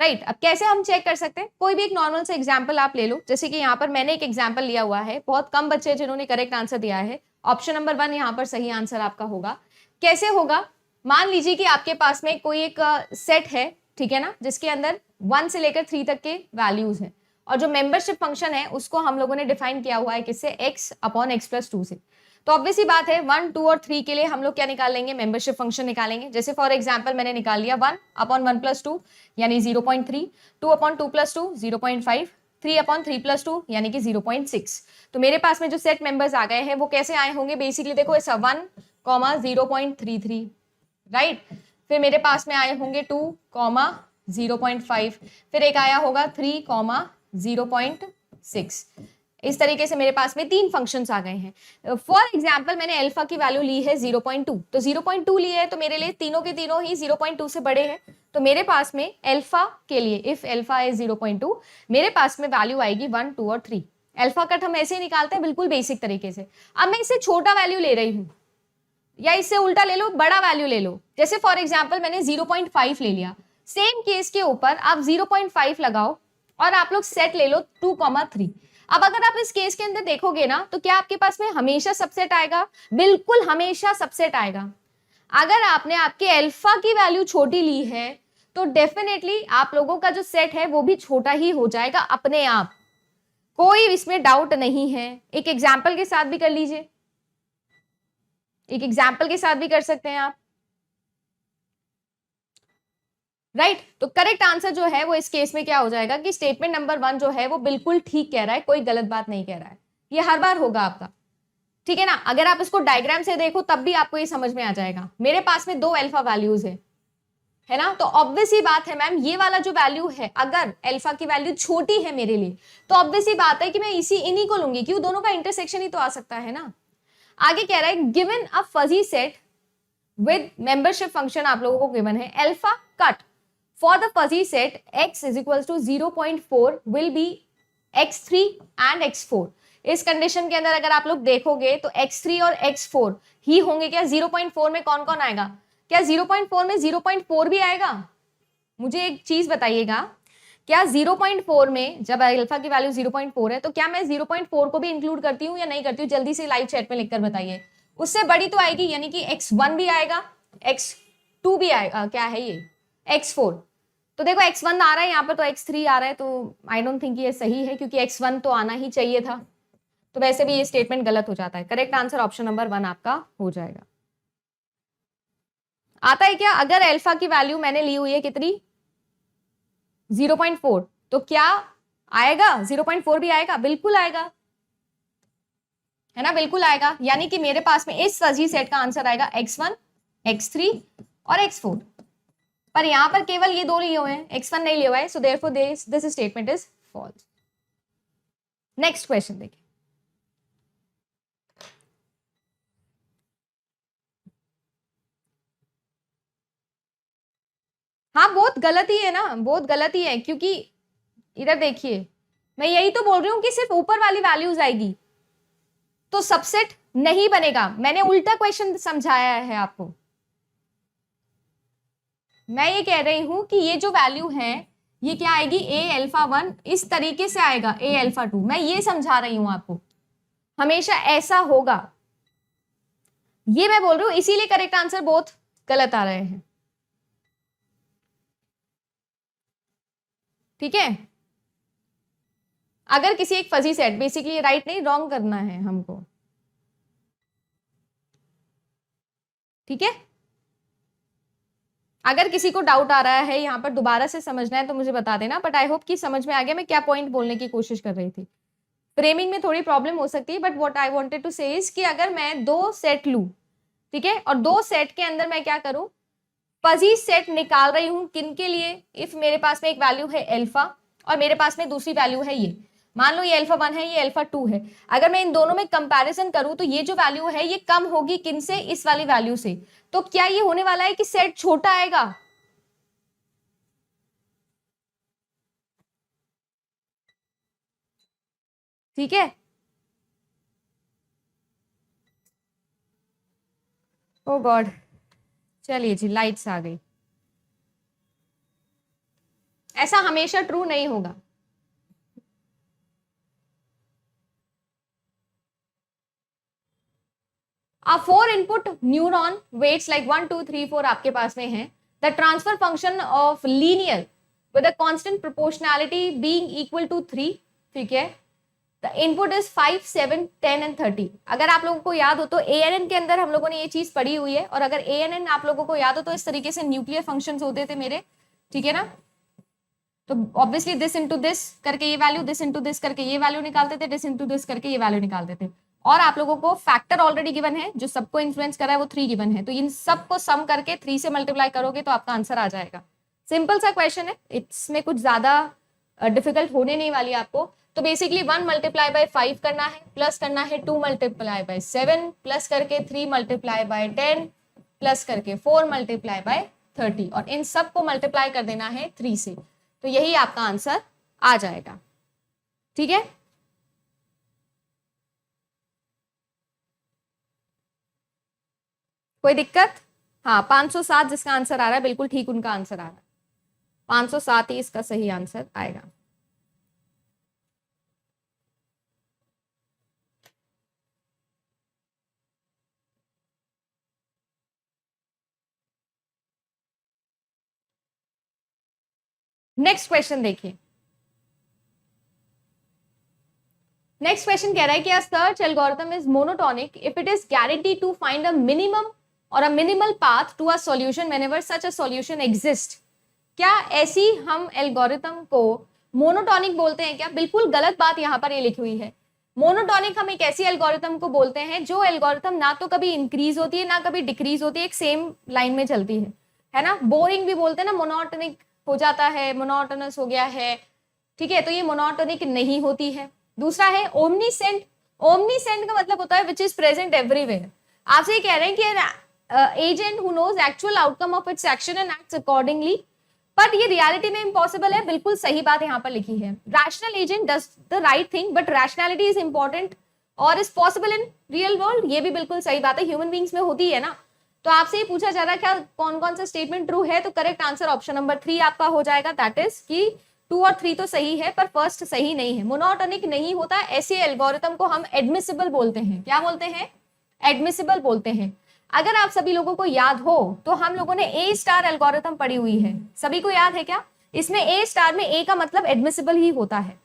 राइट। अब कैसे हम चेक कर सकते हैं? कोई भी एक नॉर्मल से एग्जाम्पल आप ले लो, जैसे कि यहाँ पर मैंने एक एग्जाम्पल लिया हुआ है, बहुत कम बच्चे जिन्होंने करेक्ट आंसर दिया है। ऑप्शन नंबर 1 यहाँ पर सही आंसर आपका होगा। कैसे होगा? मान लीजिए कि आपके पास में कोई एक सेट है, ठीक है ना, जिसके अंदर 1 से लेकर 3 तक के वैल्यूज हैं, और जो मेंबरशिप फंक्शन है उसको हम लोगों ने डिफाइन किया हुआ है किससे? x अपॉन x प्लस 2 से। तो ऑब्वियसली बात है 1, 2 और 3 के लिए हम लोग क्या निकाल लेंगे? मेंबरशिप फंक्शन निकालेंगे। जैसे फॉर एग्जांपल मैंने निकाल लिया 1 अपॉन 1 प्लस 2 यानी 0.3, 2 अपॉन 2 प्लस 2 0.5, 3 अपॉन 3 प्लस 2 यानी कि 0.6। तो मेरे पास में जो सेट मेंबर्स आ गए हैं वो कैसे आए होंगे? बेसिकली देखो ऐसा 1, 0.33, राइट। फिर मेरे पास में आए होंगे 2, 0.5, फिर एक आया होगा 3, 0.6। इस तरीके से मेरे पास में 3 फंक्शंस आ गए हैं। फॉर एग्जांपल मैंने अल्फा की वैल्यू ली है 0.2, तो 0.2 लिए है तो मेरे लिए तीनों के तीनों ही 0.2 से बड़े हैं। तो मेरे पास में अल्फा के लिए इफ अल्फा इज 0.2, मेरे पास में वैल्यू आएगी 1, 2 और 3। अल्फा कट हम ऐसे ही निकालते हैं बिल्कुल बेसिक तरीके से। अब मैं इससे छोटा वैल्यू ले रही हूँ या इससे उल्टा ले लो, बड़ा वैल्यू ले लो। जैसे फॉर एग्जाम्पल मैंने 0.5 ले लिया, सेम केस के ऊपर आप 0.5 लगाओ और आप लोग सेट ले लो 2, 3। अब अगर आप इस केस के अंदर देखोगे ना, तो क्या आपके पास में हमेशा सबसेट आएगा? बिल्कुल हमेशा सबसेट आएगा। अगर आपने आपके अल्फा की वैल्यू छोटी ली है तो डेफिनेटली आप लोगों का जो सेट है वो भी छोटा ही हो जाएगा अपने आप, कोई इसमें डाउट नहीं है। एक एग्जाम्पल के साथ भी कर लीजिए, एक एग्जाम्पल के साथ भी कर सकते हैं आप, राइट। तो करेक्ट आंसर जो है वो इस केस में क्या हो जाएगा कि स्टेटमेंट नंबर 1 जो है वो बिल्कुल ठीक कह रहा है, कोई गलत बात नहीं कह रहा है। ये हर बार होगा आपका, ठीक है ना। अगर आप इसको डायग्राम से देखो तब भी आपको ये समझ में आ जाएगा। मेरे पास में 2 अल्फा वैल्यूज है ना, तो ऑब्वियस ही बात है मैम, ये वाला जो वैल्यू है अगर अल्फा की वैल्यू छोटी है मेरे लिए तो ऑब्वियस ही बात है कि मैं इन्हीं को लूंगी, क्यों? दोनों का इंटरसेक्शन ही तो आ सकता है ना। आगे कह रहा है given a fuzzy set with membership function आप लोगों को गिवन है alpha cut for the fuzzy set x is equal to 0.4 will be x3 and x4। इस कंडीशन के अंदर अगर आप लोग देखोगे तो x3 और x4 ही होंगे क्या? 0.4 में कौन कौन आएगा? क्या 0.4 में 0.4 भी आएगा? मुझे एक चीज बताइएगा, क्या 0.4 में जब अल्फा की वैल्यू 0.4 है तो क्या मैं 0.4 को भी इंक्लूड करती हूँ या नहीं करती हूँ? जल्दी से लाइव चैट में लिखकर बताइए। उससे बड़ी तो आएगी, यानी कि x1 भी आएगा, x2 भी आएगा, क्या है ये x4। तो देखो x1 आ रहा है यहाँ पर, तो x3 आ रहा है, तो आई डोंट थिंक ये सही है क्योंकि x1 तो आना ही चाहिए था। तो वैसे भी ये स्टेटमेंट गलत हो जाता है। करेक्ट आंसर ऑप्शन नंबर 1 आपका हो जाएगा। आता है क्या? अगर अल्फा की वैल्यू मैंने ली हुई है कितनी? 0.4, तो क्या आएगा? 0.4 भी आएगा, बिल्कुल आएगा, है ना, बिल्कुल आएगा। यानी कि मेरे पास में इस फजी सेट का आंसर आएगा x1, x3 और x4। पर यहां पर केवल ये दो लिए हुए हैं, x1 नहीं लिया हुआ है, so therefore this statement is false. Next question देखिए। हाँ, बहुत गलत ही है ना, बहुत गलत ही है, क्योंकि इधर देखिए, मैं यही तो बोल रही हूं कि सिर्फ ऊपर वाली वैल्यूज आएगी तो सबसेट नहीं बनेगा। मैंने उल्टा क्वेश्चन समझाया है आपको। मैं ये कह रही हूं कि ये जो वैल्यू है ये क्या आएगी? a अल्फा 1 इस तरीके से आएगा, a अल्फा 2। मैं ये समझा रही हूं आपको, हमेशा ऐसा होगा, ये मैं बोल रही हूं, इसीलिए करेक्ट आंसर बहुत गलत आ रहे हैं। ठीक है, अगर किसी एक फजी सेट, बेसिकली राइट नहीं रॉन्ग करना है हमको, ठीक है। अगर किसी को डाउट आ रहा है यहाँ पर दोबारा से समझना है तो मुझे बता देना, बट आई होप कि समझ में आ गया मैं क्या पॉइंट बोलने की कोशिश कर रही थी। फ्रेमिंग में थोड़ी प्रॉब्लम हो सकती है, but what I wanted to say is कि अगर मैं दो सेट लूं, ठीक है, और दो सेट के अंदर मैं क्या करूं, फजी सेट निकाल रही हूं किन के लिए? इफ मेरे पास में एक वैल्यू है अल्फा और मेरे पास में दूसरी वैल्यू है ये, मान लो ये अल्फा 1 है, ये अल्फा 2 है, अगर मैं इन दोनों में कंपैरिजन करूं तो ये जो वैल्यू है ये कम होगी किन से? इस वाली वैल्यू से। तो क्या ये होने वाला है कि सेट छोटा आएगा? ठीक है, ओ गॉड, चलिए जी, लाइट्स आ गई। ऐसा हमेशा ट्रू नहीं होगा। अब 4 इनपुट न्यूरॉन वेट्स लाइक 1 2 3 4 आपके पास में है। The transfer function of linear with a constant proportionality being equal to 3, ठीक है। The input is 5 7 10 and 30। अगर आप लोगों को याद हो तो ANN के अंदर हम लोगों ने ये चीज पढ़ी हुई है, और अगर ANN आप लोगों को याद हो तो इस तरीके से न्यूक्लियर फंक्शंस होते थे मेरे, ठीक है ना। तो ऑब्वियसली दिस इंटू दिस करके ये वैल्यू, दिस इंटू दिस करके ये वैल्यू निकालते थे, दिस इंटू दिस करके ये वैल्यू निकालते थे। और आप लोगों को फैक्टर ऑलरेडी गिवन है, जो सबको इन्फ्लुएंस कर रहा है वो 3 गिवन है, तो इन सबको सम करके 3 से मल्टीप्लाई करोगे तो आपका आंसर आ जाएगा। सिंपल सा क्वेश्चन है, इसमें कुछ ज्यादा डिफिकल्ट होने नहीं वाली आपको। तो बेसिकली 1 मल्टीप्लाई बाय 5 करना है, प्लस करना है 2 मल्टीप्लाई बाय 7, प्लस करके 3 मल्टीप्लाई बाय 10, प्लस करके 4 मल्टीप्लाई बाय 30, और इन सब को मल्टीप्लाई कर देना है 3 से, तो यही आपका आंसर आ जाएगा। ठीक है, कोई दिक्कत? हाँ, 507 जिसका आंसर आ रहा है, बिल्कुल ठीक उनका आंसर आ रहा है, 507 ही इसका सही आंसर आएगा। नेक्स्ट क्वेश्चन देखिए। नेक्स्ट क्वेश्चन कह रहा है कि a search algorithm is monotonic if it is guaranteed to find a minimum और a minimal path to a solution whenever such a solution exist. क्या ऐसी हम एल्गोरिथम को मोनोटोनिक बोलते हैं क्या? बिल्कुल गलत बात यहां पर ये लिखी हुई है। मोनोटोनिक हम एक ऐसी एल्गोरिथम को बोलते हैं जो एल्गोरिथम ना तो कभी इंक्रीज होती है ना कभी डिक्रीज होती है, एक सेम लाइन में चलती है ना। बोरिंग भी बोलते हैं ना, मोनोटोनिक हो जाता है, मोनोटोनस हो गया है, ठीक है, तो ये मोनोटोनिक नहीं होती है। दूसरा है ओमनीसेंट। ओमनीसेंट का मतलब होता है विच इज प्रेजेंट एवरीवेयर। आपसे ये कह रहे हैं कि agent who knows actual outcome of its action and acts accordingly. But ये रियलिटी में इम्पॉसिबल है, बिल्कुल सही बात यहाँ पर लिखी है. Rational agent does the right thing but rationality is important और is possible in real world. ये भी बिल्कुल सही बात है, ह्यूमन बींग्स में होती है ना. तो आपसे ये पूछा जा रहा है क्या कौन कौन सा स्टेटमेंट ट्रू है, तो करेक्ट आंसर ऑप्शन नंबर 3 आपका हो जाएगा. दैट इज कि 2 और 3 तो सही है पर फर्स्ट सही नहीं है. मोनोटोनिक नहीं होता, ऐसे एल्गोरिथम को हम एडमिसिबल बोलते हैं. क्या बोलते हैं? एडमिसिबल बोलते हैं. अगर आप सभी लोगों को याद हो तो हम लोगों ने ए स्टार एल्गोरिथम पढ़ी हुई है. सभी को याद है क्या? इसमें ए स्टार में ए का मतलब एडमिसिबल ही होता है,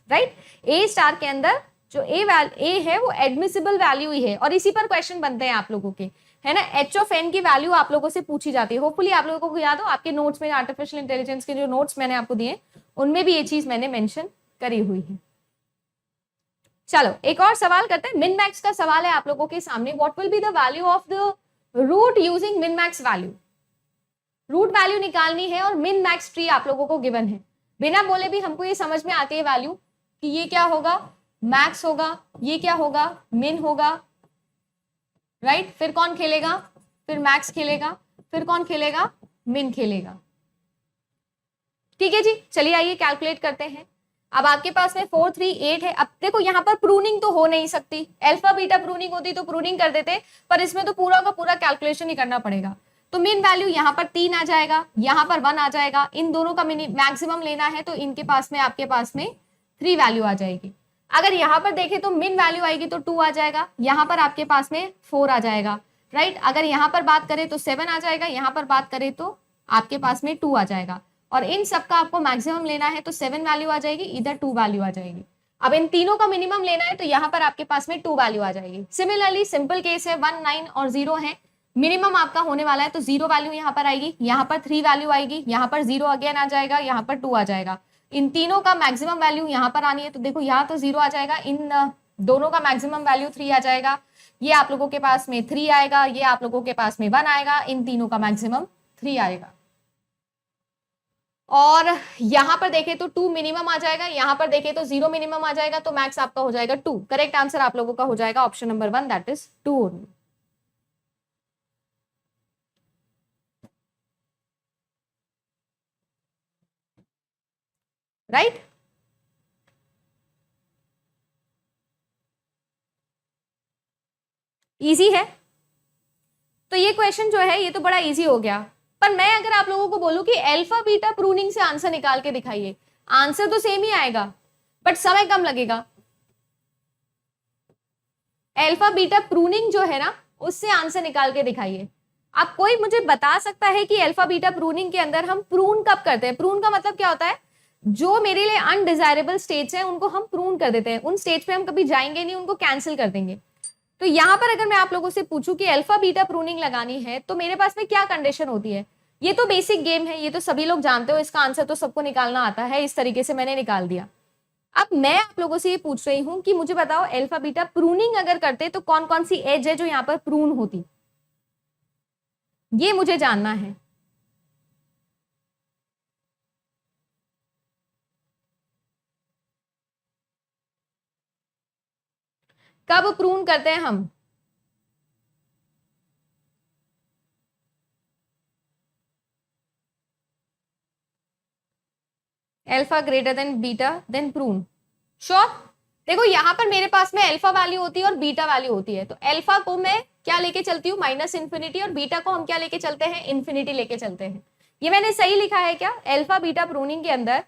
राइट? ए स्टार के अंदर जो ए है वो एडमिसिबल वैल्यू ही है. और इसी पर क्वेश्चन बनते हैं आप लोगों के, है ना. एच ऑफ एन की वैल्यू आप लोगों से पूछी जाती है. होपफुली आप लोगों को याद हो, आपके नोट्स में आर्टिफिशियल इंटेलिजेंस के जो नोट्स मैंने आपको दिए उनमें भी ये चीज मैंने मेंशन करी हुई है. चलो एक और सवाल करते हैं. मिन मैक्स का सवाल है आप लोगों के सामने. What will be the value of the root using min max value. Root value निकालनी है और मिन मैक्स ट्री आप लोगों को गिवन है. बिना बोले भी हमको ये समझ में आती है वैल्यू कि ये क्या होगा, मैक्स होगा, ये क्या होगा, मिन होगा, राइट. फिर कौन खेलेगा? फिर मैक्स खेलेगा, फिर कौन खेलेगा? मिन खेलेगा. ठीक है जी, चलिए आइए कैलकुलेट करते हैं. अब आपके पास में 4 3 8 है. अब देखो यहाँ पर प्रूनिंग तो हो नहीं सकती. अल्फा बीटा प्रूनिंग होती तो प्रूनिंग कर देते, पर इसमें तो पूरा का पूरा कैलकुलेशन ही करना पड़ेगा. तो मिन वैल्यू यहाँ पर 3 आ जाएगा, यहाँ पर 1 आ जाएगा. इन दोनों का मैक्सिमम लेना है तो इनके पास में आपके पास में 3 वैल्यू आ जाएगी. अगर यहाँ पर देखें तो मिन वैल्यू आएगी तो 2 आ जाएगा, यहाँ पर आपके पास में 4 आ जाएगा, राइट. अगर यहाँ पर बात करें तो 7 आ जाएगा, यहाँ पर बात करें तो आपके पास में 2 आ जाएगा. और इन सब का आपको मैक्सिमम लेना है तो 7 वैल्यू आ जाएगी, इधर 2 वैल्यू आ जाएगी. अब इन तीनों का मिनिमम लेना है तो यहाँ पर आपके पास में 2 वैल्यू आ जाएगी. सिमिलरली सिंपल केस है, 1 9 और 0 है. मिनिमम आपका होने वाला है तो 0 वैल्यू यहाँ पर आएगी, यहाँ पर 3 वैल्यू आएगी, यहाँ पर 0 अगेन आ जाएगा, यहाँ पर 2 आ जाएगा. इन तीनों का मैक्सिमम वैल्यू यहाँ पर आनी है तो देखो यहाँ तो 0 आ जाएगा, इन दोनों का मैक्सिमम वैल्यू 3 आ जाएगा. ये आप लोगों के पास में 3 आएगा, ये आप लोगों के पास में 1 आएगा, इन तीनों का मैक्सिमम 3 आएगा. और यहां पर देखें तो 2 मिनिमम आ जाएगा, यहां पर देखें तो 0 मिनिमम आ जाएगा, तो मैक्स आपका हो जाएगा 2. करेक्ट आंसर आप लोगों का हो जाएगा option number 1, that is 2. Right. Easy है. तो ये क्वेश्चन जो है ये तो बड़ा इजी हो गया. पर मैं अगर आप लोगों को बोलूं कि अल्फा बीटा प्रूनिंग से आंसर निकाल के दिखाइए, आंसर तो सेम ही आएगा बट समय कम लगेगा. अल्फा बीटा प्रूनिंग जो है ना उससे आंसर निकाल के दिखाइए. आप कोई मुझे बता सकता है कि अल्फा बीटा प्रूनिंग के अंदर हम प्रून कब करते हैं? प्रून का मतलब क्या होता है? जो मेरे लिए अनडिजायरेबल स्टेट्स हैं उनको हम प्रून कर देते हैं. उन स्टेट्स पे हम कभी जाएंगे नहीं, उनको कैंसिल कर देंगे. तो यहां पर अगर मैं आप लोगों से पूछूं कि अल्फा बीटा प्रूनिंग लगानी है तो मेरे पास में क्या कंडीशन होती है? ये तो बेसिक गेम है, ये तो सभी लोग जानते हो, इसका आंसर तो सबको निकालना आता है. इस तरीके से मैंने निकाल दिया. अब मैं आप लोगों से ये पूछ रही हूं कि मुझे बताओ अल्फा बीटा प्रूनिंग अगर करते तो कौन कौन सी एज है जो यहाँ पर प्रून होती, ये मुझे जानना है. कब प्रून करते हैं हम? Alpha greater than beta then prune. Sure. देखो यहाँ पर मेरे पास में अल्फा वैल्यू होती है और बीटा वैल्यू होती है. तो अल्फा को मैं क्या लेके चलती हूँ? Minus infinity. और बीटा को हम क्या लेके चलते हैं? इन्फिनिटी लेके चलते हैं. ये मैंने सही लिखा है क्या? अल्फा बीटा प्रूनिंग के अंदर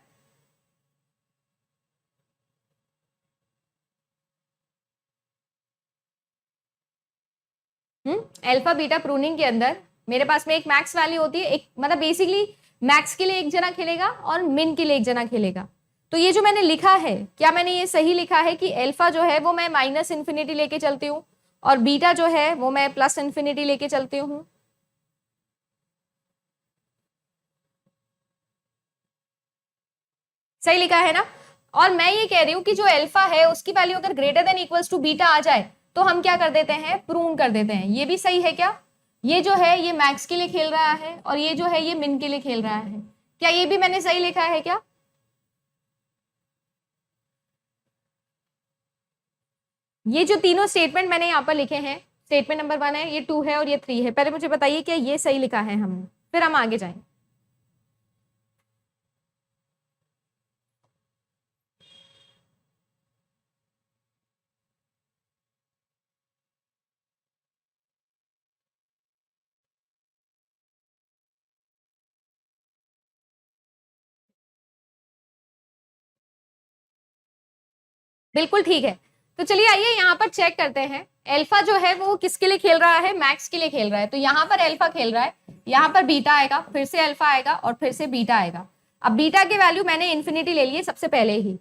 अल्फा बीटा प्रूनिंग के अंदर मेरे पास में एक मैक्स वैल्यू होती है, एक मतलब बेसिकली मैक्स के लिए एक जना खेलेगा और मिन के लिए एक जना खेलेगा. तो ये जो मैंने लिखा है, क्या मैंने ये सही लिखा है कि अल्फा जो है वो मैं माइनस इन्फिनिटी लेके चलती हूँ और बीटा जो है वो मैं प्लस इन्फिनिटी लेके चलती हूँ? सही लिखा है ना. और मैं ये कह रही हूँ कि जो अल्फा है उसकी वैल्यू अगर greater than equals to beta आ जाए तो हम क्या कर देते हैं? प्रून कर देते हैं. ये भी सही है क्या? ये जो है ये मैक्स के लिए खेल रहा है और ये जो है ये मिन के लिए खेल रहा है. क्या ये भी मैंने सही लिखा है क्या? ये जो तीनों स्टेटमेंट मैंने यहाँ पर लिखे हैं स्टेटमेंट नंबर 1 है, ये 2 है और ये 3 है। पहले मुझे बताइए क्या ये सही लिखा है हमने, फिर हम आगे जाएंगे। बिल्कुल ठीक है। तो चलिए आइए यहाँ पर चेक करते हैं, अल्फा जो है वो किसके लिए खेल रहा है, मैक्स के लिए खेल रहा है। तो यहाँ पर अल्फा खेल रहा है, यहाँ पर बीटा आएगा, फिर से अल्फा आएगा और फिर से बीटा आएगा। अब बीटा की वैल्यू मैंने इन्फिनिटी ले ली है सबसे पहले ही।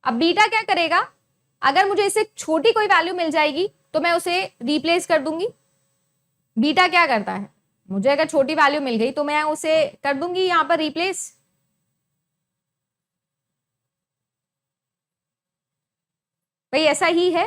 अब बीटा क्या करेगा, अगर मुझे इससे छोटी कोई वैल्यू मिल जाएगी तो मैं उसे रिप्लेस कर दूंगी। बीटा क्या करता है, मुझे अगर छोटी वैल्यू मिल गई तो मैं उसे कर दूंगी यहाँ पर रिप्लेस। भाई ऐसा ही है।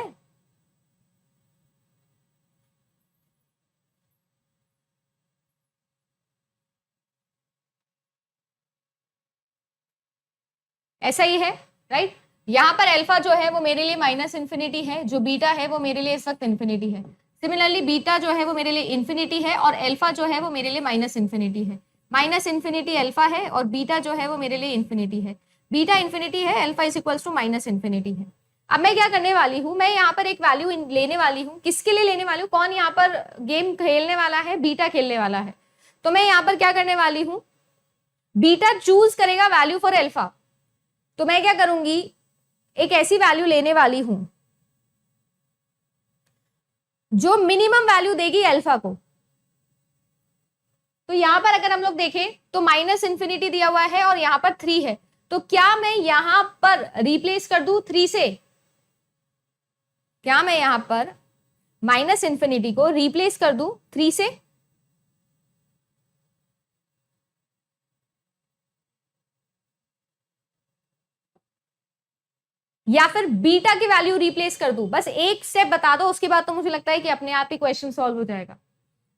ऐसा ही है, राइट। यहाँ पर अल्फा जो है वो मेरे लिए माइनस इन्फिनिटी है, जो बीटा है वो मेरे लिए इस वक्त इन्फिनिटी है। सिमिलरली बीटा जो है वो मेरे लिए इन्फिनिटी है और अल्फा जो है वो मेरे लिए माइनस इन्फिनिटी है। माइनस इन्फिनिटी अल्फा है और बीटा जो है वो मेरे लिए इन्फिनिटी है। बीटा इन्फिनिटी है, alpha is equals to minus infinity है। अब मैं क्या करने वाली हूँ, मैं यहाँ पर एक वैल्यू लेने वाली हूँ। किसके लिए लेने वाली हूँ, कौन यहाँ पर गेम खेलने वाला है, बीटा खेलने वाला है। तो मैं यहाँ पर क्या करने वाली हूँ, बीटा चूज करेगा वैल्यू फॉर अल्फा। तो मैं क्या करूंगी, एक ऐसी वैल्यू लेने वाली हूं जो मिनिमम वैल्यू देगी अल्फा को। तो यहां पर अगर हम लोग देखें तो माइनस इन्फिनिटी दिया हुआ है और यहां पर 3 है। तो क्या मैं यहां पर रिप्लेस कर दूं 3 से, क्या मैं यहां पर माइनस इन्फिनिटी को रिप्लेस कर दूं 3 से? या फिर बीटा की वैल्यू रिप्लेस कर दूं? बस एक स्टेप बता दो, उसके बाद तो मुझे लगता है कि अपने आप ही क्वेश्चन सॉल्व हो जाएगा।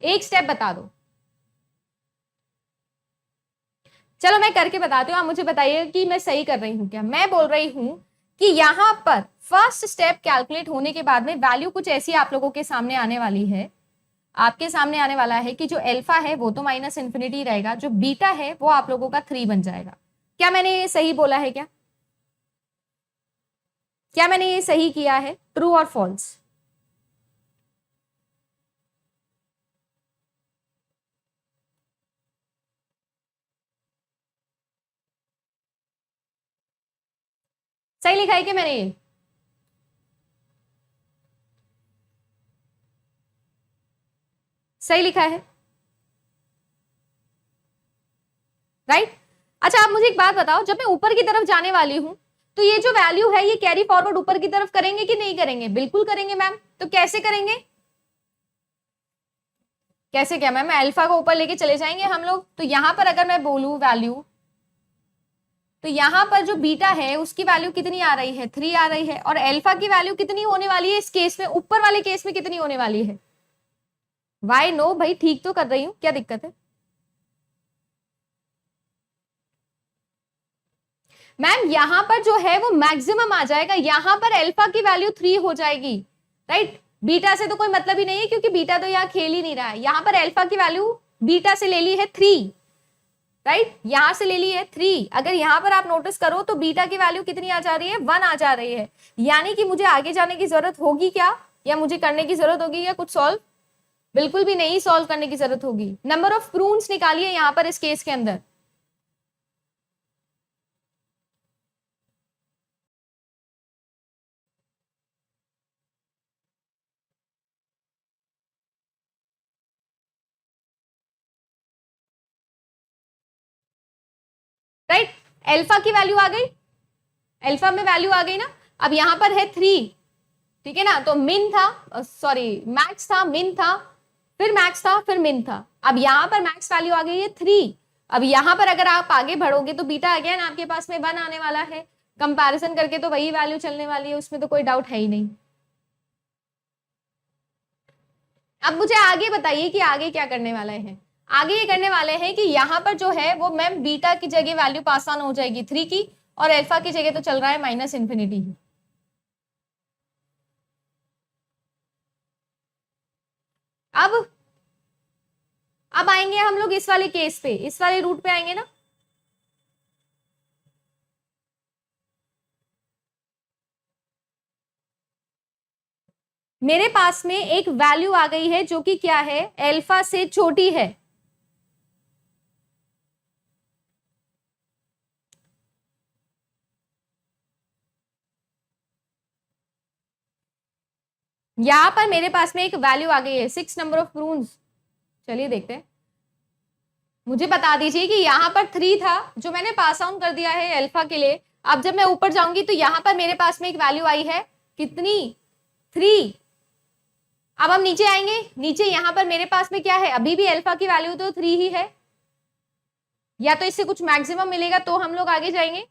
एक स्टेप बता दो, चलो मैं करके बताती हूँ, आप मुझे बताइए कि मैं सही कर रही हूं क्या। मैं बोल रही हूं कि यहां पर फर्स्ट स्टेप कैलकुलेट होने के बाद में वैल्यू कुछ ऐसी आप लोगों के सामने आने वाली है, आपके सामने आने वाला है कि जो अल्फा है वो तो माइनस इन्फिनिटी रहेगा, जो बीटा है वो आप लोगों का 3 बन जाएगा। क्या मैंने ये सही बोला है क्या, क्या मैंने ये सही किया है, ट्रू और फॉल्स? सही लिखा है क्या मैंने ये? सही लिखा है, राइट। अच्छा आप मुझे एक बात बताओ, जब मैं ऊपर की तरफ जाने वाली हूं तो ये जो वैल्यू है ये कैरी फॉरवर्ड ऊपर की तरफ करेंगे कि नहीं करेंगे? बिल्कुल करेंगे मैम। तो कैसे करेंगे, कैसे क्या मैम, अल्फा को ऊपर लेके चले जाएंगे हम लोग। तो यहां पर अगर मैं बोलूं वैल्यू, तो यहां पर जो बीटा है उसकी वैल्यू कितनी आ रही है, 3 आ रही है। और अल्फा की वैल्यू कितनी होने वाली है इस केस में, ऊपर वाले केस में कितनी होने वाली है? वाई नो भाई, ठीक तो कर रही हूं, क्या दिक्कत है मैम? यहां पर जो है वो मैक्सिमम आ जाएगा, यहां पर अल्फा की वैल्यू 3 हो जाएगी, राइट। बीटा से तो कोई मतलब ही नहीं है क्योंकि बीटा तो यहाँ खेल ही नहीं रहा है। यहां पर अल्फा की वैल्यू बीटा से ले ली है 3, राइट, यहां से ले ली है 3। अगर यहां पर आप नोटिस करो तो बीटा की वैल्यू कितनी आ जा रही है, 1 आ जा रही है। यानी कि मुझे आगे जाने की जरूरत होगी क्या, या मुझे करने की जरूरत होगी क्या कुछ सॉल्व? बिल्कुल भी नहीं सॉल्व करने की जरूरत होगी। नंबर ऑफ प्रून्स निकालिए यहां पर इस केस के अंदर। राइट, अल्फा की वैल्यू आ गई, अल्फा में वैल्यू आ गई ना। अब यहां पर है 3, ठीक है ना। तो मिन था, सॉरी मैक्स था, मिन था, फिर मैक्स था, फिर मिन था। अब यहां पर मैक्स वैल्यू आ गई है 3। अब यहां पर अगर आप आगे बढ़ोगे तो बीटा अगेन आपके पास में 1 आने वाला है। कंपैरिजन करके तो वही वैल्यू चलने वाली है, उसमें तो कोई डाउट है ही नहीं। अब मुझे आगे बताइए कि आगे क्या करने वाले हैं। आगे ये करने वाले हैं कि यहां पर जो है वो मैम बीटा की जगह वैल्यू पास ऑन हो जाएगी 3 की, और अल्फा की जगह तो चल रहा है माइनस इन्फिनिटी ही। अब आएंगे हम लोग इस वाले केस पे, इस वाले रूट पे आएंगे ना। मेरे पास में एक वैल्यू आ गई है जो कि क्या है, अल्फा से छोटी है। यहां पर मेरे पास में एक वैल्यू आ गई है 6 नंबर ऑफ प्रून्स। चलिए देखते हैं, मुझे बता दीजिए कि यहाँ पर 3 था जो मैंने पास ऑन कर दिया है अल्फा के लिए। अब जब मैं ऊपर जाऊंगी तो यहाँ पर मेरे पास में एक वैल्यू आई है, कितनी, 3। अब हम नीचे आएंगे, नीचे यहाँ पर मेरे पास में क्या है, अभी भी अल्फा की वैल्यू तो 3 ही है, या तो इससे कुछ मैक्सिमम मिलेगा तो हम लोग आगे जाएंगे,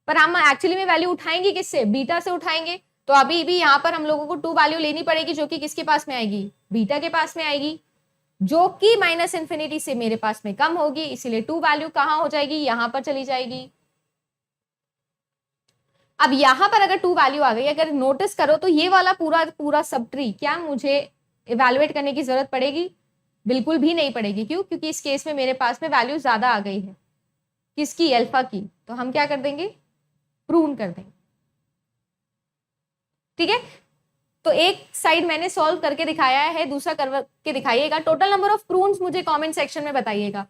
पर हम एक्चुअली में वैल्यू उठाएंगे किससे, बीटा से उठाएंगे। तो अभी भी यहाँ पर हम लोगों को 2 वैल्यू लेनी पड़ेगी जो कि किसके पास में आएगी, बीटा के पास में आएगी, जो कि माइनस इन्फिनिटी से मेरे पास में कम होगी, इसीलिए 2 वैल्यू कहां हो जाएगी, यहां पर चली जाएगी। अब यहां पर अगर 2 वैल्यू आ गई, अगर नोटिस करो तो ये वाला पूरा पूरा सब ट्री क्या मुझे इवेलुएट करने की जरूरत पड़ेगी, बिल्कुल भी नहीं पड़ेगी। क्यों, क्योंकि इस केस में मेरे पास में वैल्यू ज्यादा आ गई है, किसकी, अल्फा की। तो हम क्या कर देंगे, प्रून कर देंगे। ठीक है, तो एक साइड मैंने सॉल्व करके दिखाया है, दूसरा करके दिखाइएगा। टोटल नंबर ऑफ प्रून्स मुझे कमेंट सेक्शन में बताइएगा,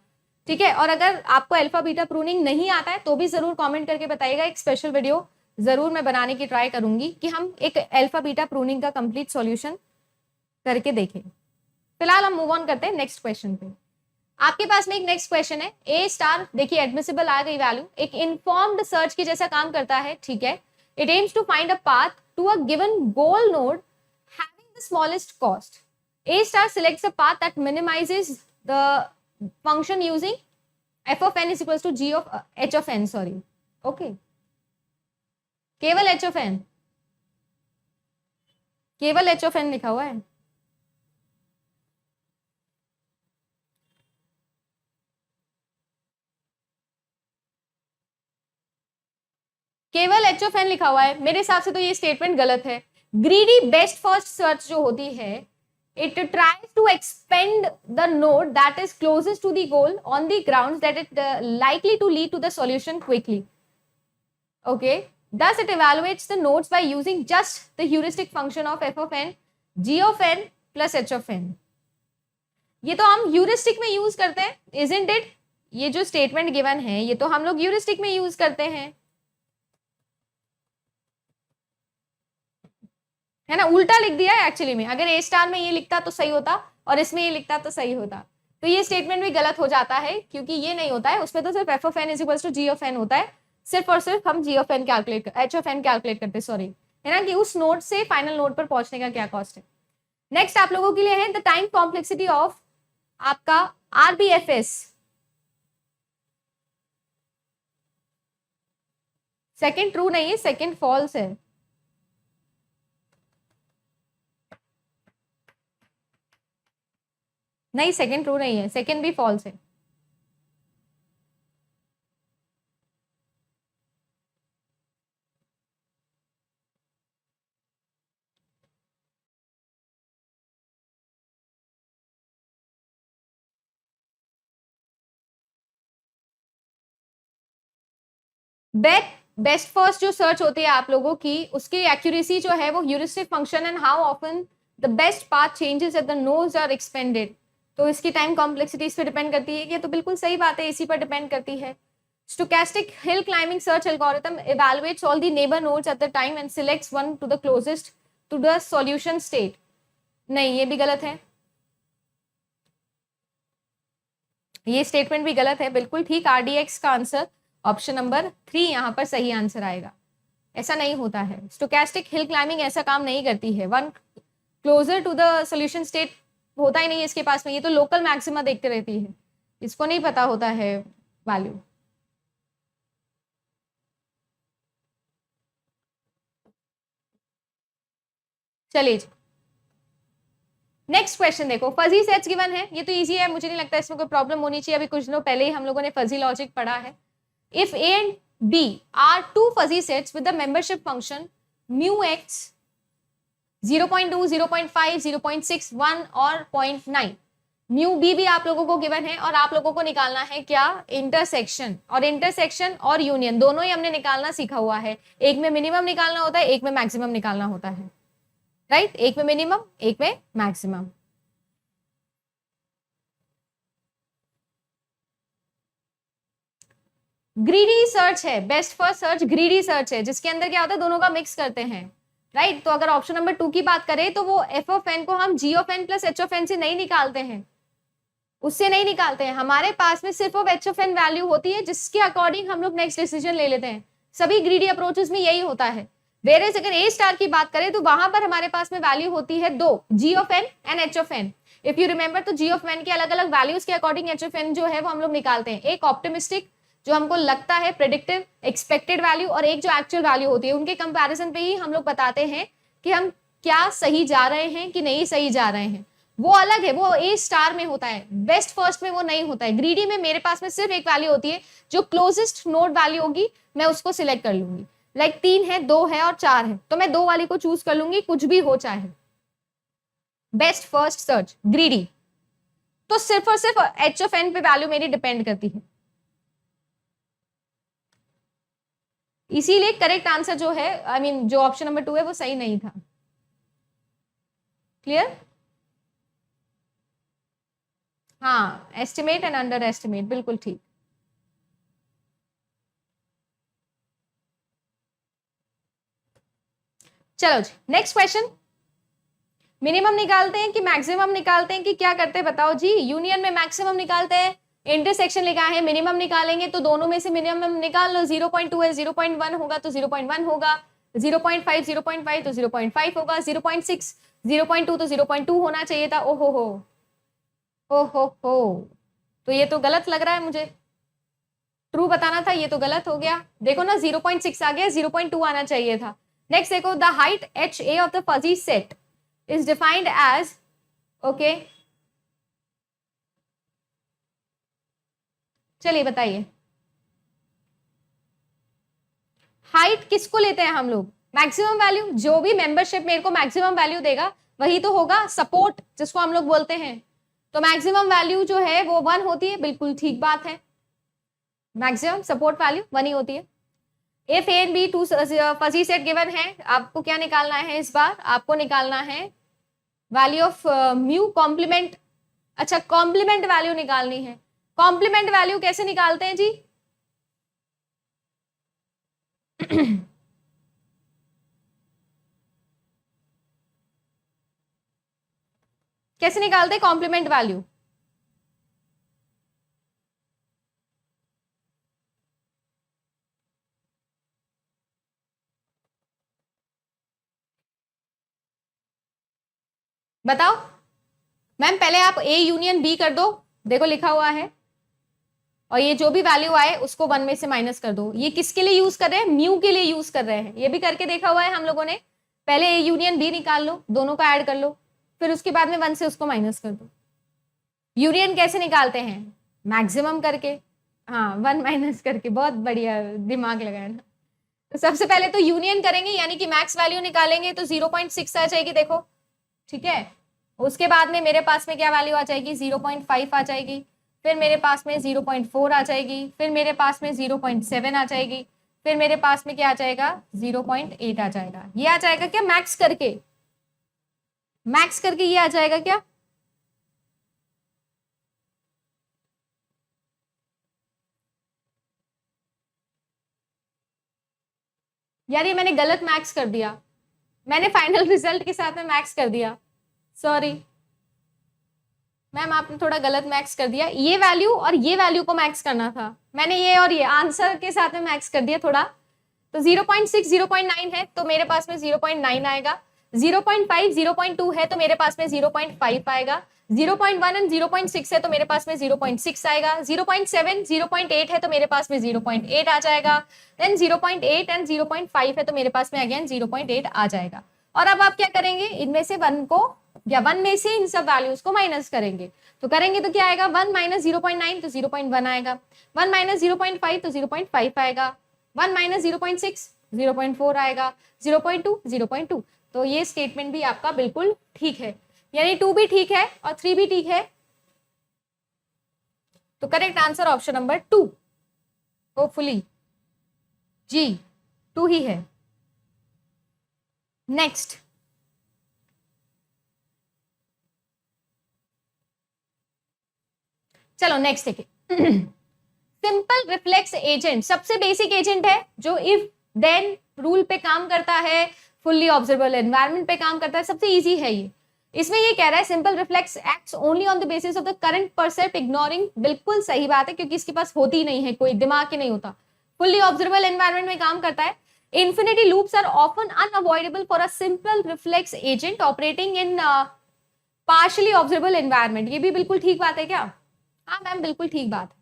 ठीक है। और अगर आपको अल्फा बीटा प्रूनिंग नहीं आता है तो भी जरूर कमेंट करके बताइएगा, एक स्पेशल वीडियो जरूर मैं बनाने की ट्राई करूंगी कि हम एक अल्फा बीटा प्रूनिंग का कंप्लीट सॉल्यूशन करके देखें। फिलहाल हम मूव ऑन करते हैं नेक्स्ट क्वेश्चन पे। आपके पास में एक नेक्स्ट क्वेश्चन है, ए स्टार, देखिए एडमिसिबल आ गई वैल्यू, एक इन्फॉर्म्ड सर्च की जैसा काम करता है, ठीक है। It aims to find a path to a given goal node having the smallest cost. A star selects a path that minimizes the function using f of n is equals to g of h of n, sorry, okay, केवल h of n, केवल h of n लिखा हुआ है। केवल h of n लिखा हुआ है, मेरे हिसाब से तो ये स्टेटमेंट गलत है। ग्रीडी बेस्ट फर्स्ट सर्च जो होती है, it tries to expand the node that is closest to the goal on the grounds that it likely to lead to the solution quickly. Okay, thus it evaluates the nodes by using just the heuristic function of f of n, g of n plus h of n. ये तो हम heuristic में use करते हैं, isn't it? ये जो statement given है ये तो हम लोग ह्यूरिस्टिक में यूज करते हैं, है ना। उल्टा लिख दिया है एक्चुअली में, अगर ए स्टार में ये लिखता तो सही होता और इसमें ये लिखता तो सही होता। तो ये स्टेटमेंट भी गलत हो जाता है क्योंकि ये नहीं होता है, उसमें तो सिर्फ F of N is equals to G of N होता है, सिर्फ और सिर्फ हम G of N calculate, H of N calculate करते, सॉरी, है ना, कि उस नोड से फाइनल नोड पर पहुंचने का क्या कॉस्ट है। नेक्स्ट आप लोगों के लिए है द टाइम कॉम्प्लेक्सिटी ऑफ आपका आरबीएफएस। सेकंड ट्रू नहीं है, सेकंड फॉल्स है। नहीं, सेकंड ट्रू नहीं है, सेकंड भी फॉल्स है। बेस्ट फर्स्ट जो सर्च होती है आप लोगों की, उसकी एक्यूरेसी जो है वो heuristic function and how often the best path changes at the nodes are expanded, तो इसकी टाइम कॉम्प्लेक्सिटी इस पर डिपेंड करती है। ये तो बिल्कुल सही बात है, इसी पर डिपेंड करती है। Stochastic hill climbing search algorithm evaluates all the neighbor nodes at the time and selects one to the closest to the solution state. नहीं, ये भी गलत है, ये स्टेटमेंट भी गलत है, बिल्कुल ठीक। RDX का आंसर ऑप्शन नंबर 3 यहाँ पर सही आंसर आएगा। ऐसा नहीं होता है, स्टोकेस्टिक हिल क्लाइंबिंग ऐसा काम नहीं करती है। One closer to the solution state होता ही नहीं है इसके पास में, ये तो लोकल मैक्सिमा देखते रहती है, इसको नहीं पता होता है वैल्यू। चलिए नेक्स्ट क्वेश्चन देखो, फजी सेट्स गिवन है, ये तो इजी है, मुझे नहीं लगता इसमें कोई प्रॉब्लम होनी चाहिए। अभी कुछ दिनों पहले ही हम लोगों ने फजी लॉजिक पढ़ा है। If A and B are two fuzzy sets with the membership function mu X 0.2, 0.5, 0.6, 1 और 0.9। म्यू बी भी आप लोगों को गिवन है और आप लोगों को निकालना है क्या, इंटरसेक्शन। और इंटरसेक्शन और यूनियन दोनों ही हमने निकालना सीखा हुआ है। एक में मिनिमम निकालना होता है, एक में मैक्सिमम निकालना होता है, राइट? एक में मिनिमम, एक में मैक्सिमम। ग्रीडी सर्च है, best first search greedy search है, जिसके अंदर क्या होता है, दोनों का मिक्स करते हैं, राइट? तो अगर ऑप्शन नंबर 2 की बात करें तो वो एफ ऑफ एन को हम G of N plus H of N से नहीं निकालते हैं, उससे नहीं निकालते हैं। हमारे पास में सिर्फ एच ऑफ एन वैल्यू होती है, जिसके अकॉर्डिंग हम लोग नेक्स्ट डिसीजन ले लेते हैं। सभी ग्रीडी अप्रोचेस में यही होता है। वेरेज अगर ए स्टार की बात करें तो वहां पर हमारे पास में वैल्यू होती है 2, G of N and H of N. If you remember, तो जी ऑफ एन के अलग अलग वैल्यूज के अकॉर्डिंग एच ऑफ एन जो है वो हम लोग निकालते हैं। एक ऑप्टिमिस्टिक जो हमको लगता है प्रेडिक्टिव एक्सपेक्टेड वैल्यू, और एक जो एक्चुअल वैल्यू होती है, उनके कंपैरिजन पे ही हम लोग बताते हैं कि हम क्या सही जा रहे हैं कि नहीं सही जा रहे हैं। वो अलग है, वो ए स्टार में होता है, बेस्ट फर्स्ट में वो नहीं होता है। ग्रीडी में मेरे पास में सिर्फ एक वैल्यू होती है, जो क्लोजेस्ट नोड वैल्यू होगी मैं उसको सिलेक्ट कर लूंगी। लाइक 3 है, 2 है और 4 है, तो मैं 2 वाली को चूज कर लूंगी, कुछ भी हो चाहे। बेस्ट फर्स्ट सर्च ग्रीडी, तो सिर्फ और सिर्फ एच ऑफ एन पे वैल्यू मेरी डिपेंड करती है। इसीलिए करेक्ट आंसर जो है, आई मीन जो ऑप्शन नंबर 2 है वो सही नहीं था। क्लियर? हाँ, एस्टिमेट एंड अंडर एस्टिमेट, बिल्कुल ठीक। चलो जी, नेक्स्ट क्वेश्चन। मिनिमम निकालते हैं कि मैक्सिमम निकालते हैं कि क्या करते हैं बताओ जी? यूनियन में मैक्सिमम निकालते हैं, इंटरसेक्शन लिखा है मिनिमम निकालेंगे, तो दोनों में से मिनिमम निकाल लो। 0.2 है, 0.1 होगा तो 0.1 होगा, 0.5 0.5 तो 0.5 होगा, 0.6 0.2 तो 0.2 होना चाहिए था। ओहो हो, तो ये तो गलत लग रहा है मुझे, ट्रू बताना था, ये तो गलत हो गया। देखो ना, 0.6 आ गया, 0.2 आना चाहिए था। नेक्स्ट देखो, the height H A of the fuzzy set is defined as, okay, चलिए बताइए, हाइट किसको लेते हैं हम लोग? मैक्सिमम वैल्यू, जो भी मेंबरशिप मेरे को मैक्सिमम वैल्यू देगा वही तो होगा सपोर्ट, जिसको हम लोग बोलते हैं। तो मैक्सिमम वैल्यू जो है वो 1 होती है, बिल्कुल ठीक बात है, मैक्सिमम सपोर्ट वैल्यू 1 ही होती है। If A and B two fuzzy set given है, आपको क्या निकालना है इस बार? आपको निकालना है वैल्यू ऑफ म्यू कॉम्प्लीमेंट। अच्छा, कॉम्प्लीमेंट वैल्यू निकालनी है। कॉम्प्लीमेंट वैल्यू कैसे निकालते हैं जी? कैसे निकालते हैं कॉम्प्लीमेंट वैल्यू? बताओ मैम, पहले आप ए यूनियन बी कर दो, देखो लिखा हुआ है, और ये जो भी वैल्यू आए उसको 1 में से माइनस कर दो। ये किसके लिए यूज कर रहे हैं? म्यू के लिए यूज कर रहे हैं, ये भी करके देखा हुआ है हम लोगों ने। पहले ए यूनियन बी निकाल लो, दोनों का ऐड कर लो, फिर उसके बाद में 1 से उसको माइनस कर दो। यूनियन कैसे निकालते हैं? मैक्सिमम करके, हाँ 1 माइनस करके। बहुत बढ़िया दिमाग लगाया ना। तो सबसे पहले तो यूनियन करेंगे, यानी कि मैक्स वैल्यू निकालेंगे, तो 0.6 आ जाएगी, देखो ठीक है। उसके बाद में मेरे पास में क्या वैल्यू आ जाएगी? 0.5 आ जाएगी, फिर मेरे पास में 0.4 आ जाएगी, फिर मेरे पास में 0.7 आ जाएगी, फिर मेरे पास में क्या आ जाएगा? 0.8 आ जाएगा। ये आ जाएगा क्या मैक्स करके? मैक्स करके ये आ जाएगा क्या? यार ये मैंने गलत मैक्स कर दिया, मैंने फाइनल रिजल्ट के साथ में मैक्स कर दिया, सॉरी मैम, आपने थोड़ा गलत मैक्स कर दिया। ये वैल्यू और ये वैल्यू को मैक्स करना था, मैंने ये और ये आंसर के साथ में मैक्स कर दिया थोड़ा। तो 0.6 0.9 है तो मेरे पास में 0.9 आएगा, 0.5 0.2 है तो मेरे पास में 0.5 आएगा, 0.1 एंड 0.6 है तो मेरे पास में 0.6 आएगा, 0.7 0.8 है तो मेरे पास में 0.8 आ जाएगा, देन 0.8 एंड 0.5 है तो मेरे पास में अगेन 0.8 आ जाएगा। और अब आप क्या करेंगे? इनमें से 1 को, या 1 में से इन सब वैल्यूज को माइनस करेंगे। तो करेंगे तो क्या आएगा? 1 माइनस 0.9 तो 0.1 आएगा, 1 माइनस 0.5 तो 0.5 आएगा, 1 माइनस 0.6 0.4 आएगा, 0.2 0.2। तो ये स्टेटमेंट भी आपका बिल्कुल ठीक है, यानी 2 भी ठीक है और 3 भी ठीक है। तो correct answer option number 2, hopefully G 2 ही है। नेक्स्ट, चलो नेक्स्ट देखिए। सिंपल रिफ्लेक्स एजेंट सबसे बेसिक एजेंट है जो इफ देन रूल पे काम करता है, फुल्ली ऑब्जर्वेबल एनवायरनमेंट पे काम करता है, सबसे इजी है ये। इसमें ये कह रहा है simple reflex acts only on the basis of the current percept ignoring, बिल्कुल सही बात है क्योंकि इसके पास होती नहीं है, कोई दिमाग ही नहीं होता, फुल्ली ऑब्जर्वेबल एनवायरनमेंट में काम करता है। Infinity loops are often unavoidable for a simple reflex agent operating in partially observable environment. ये भी बिल्कुल ठीक बात है क्या? हाँ मैम बिल्कुल ठीक बात है।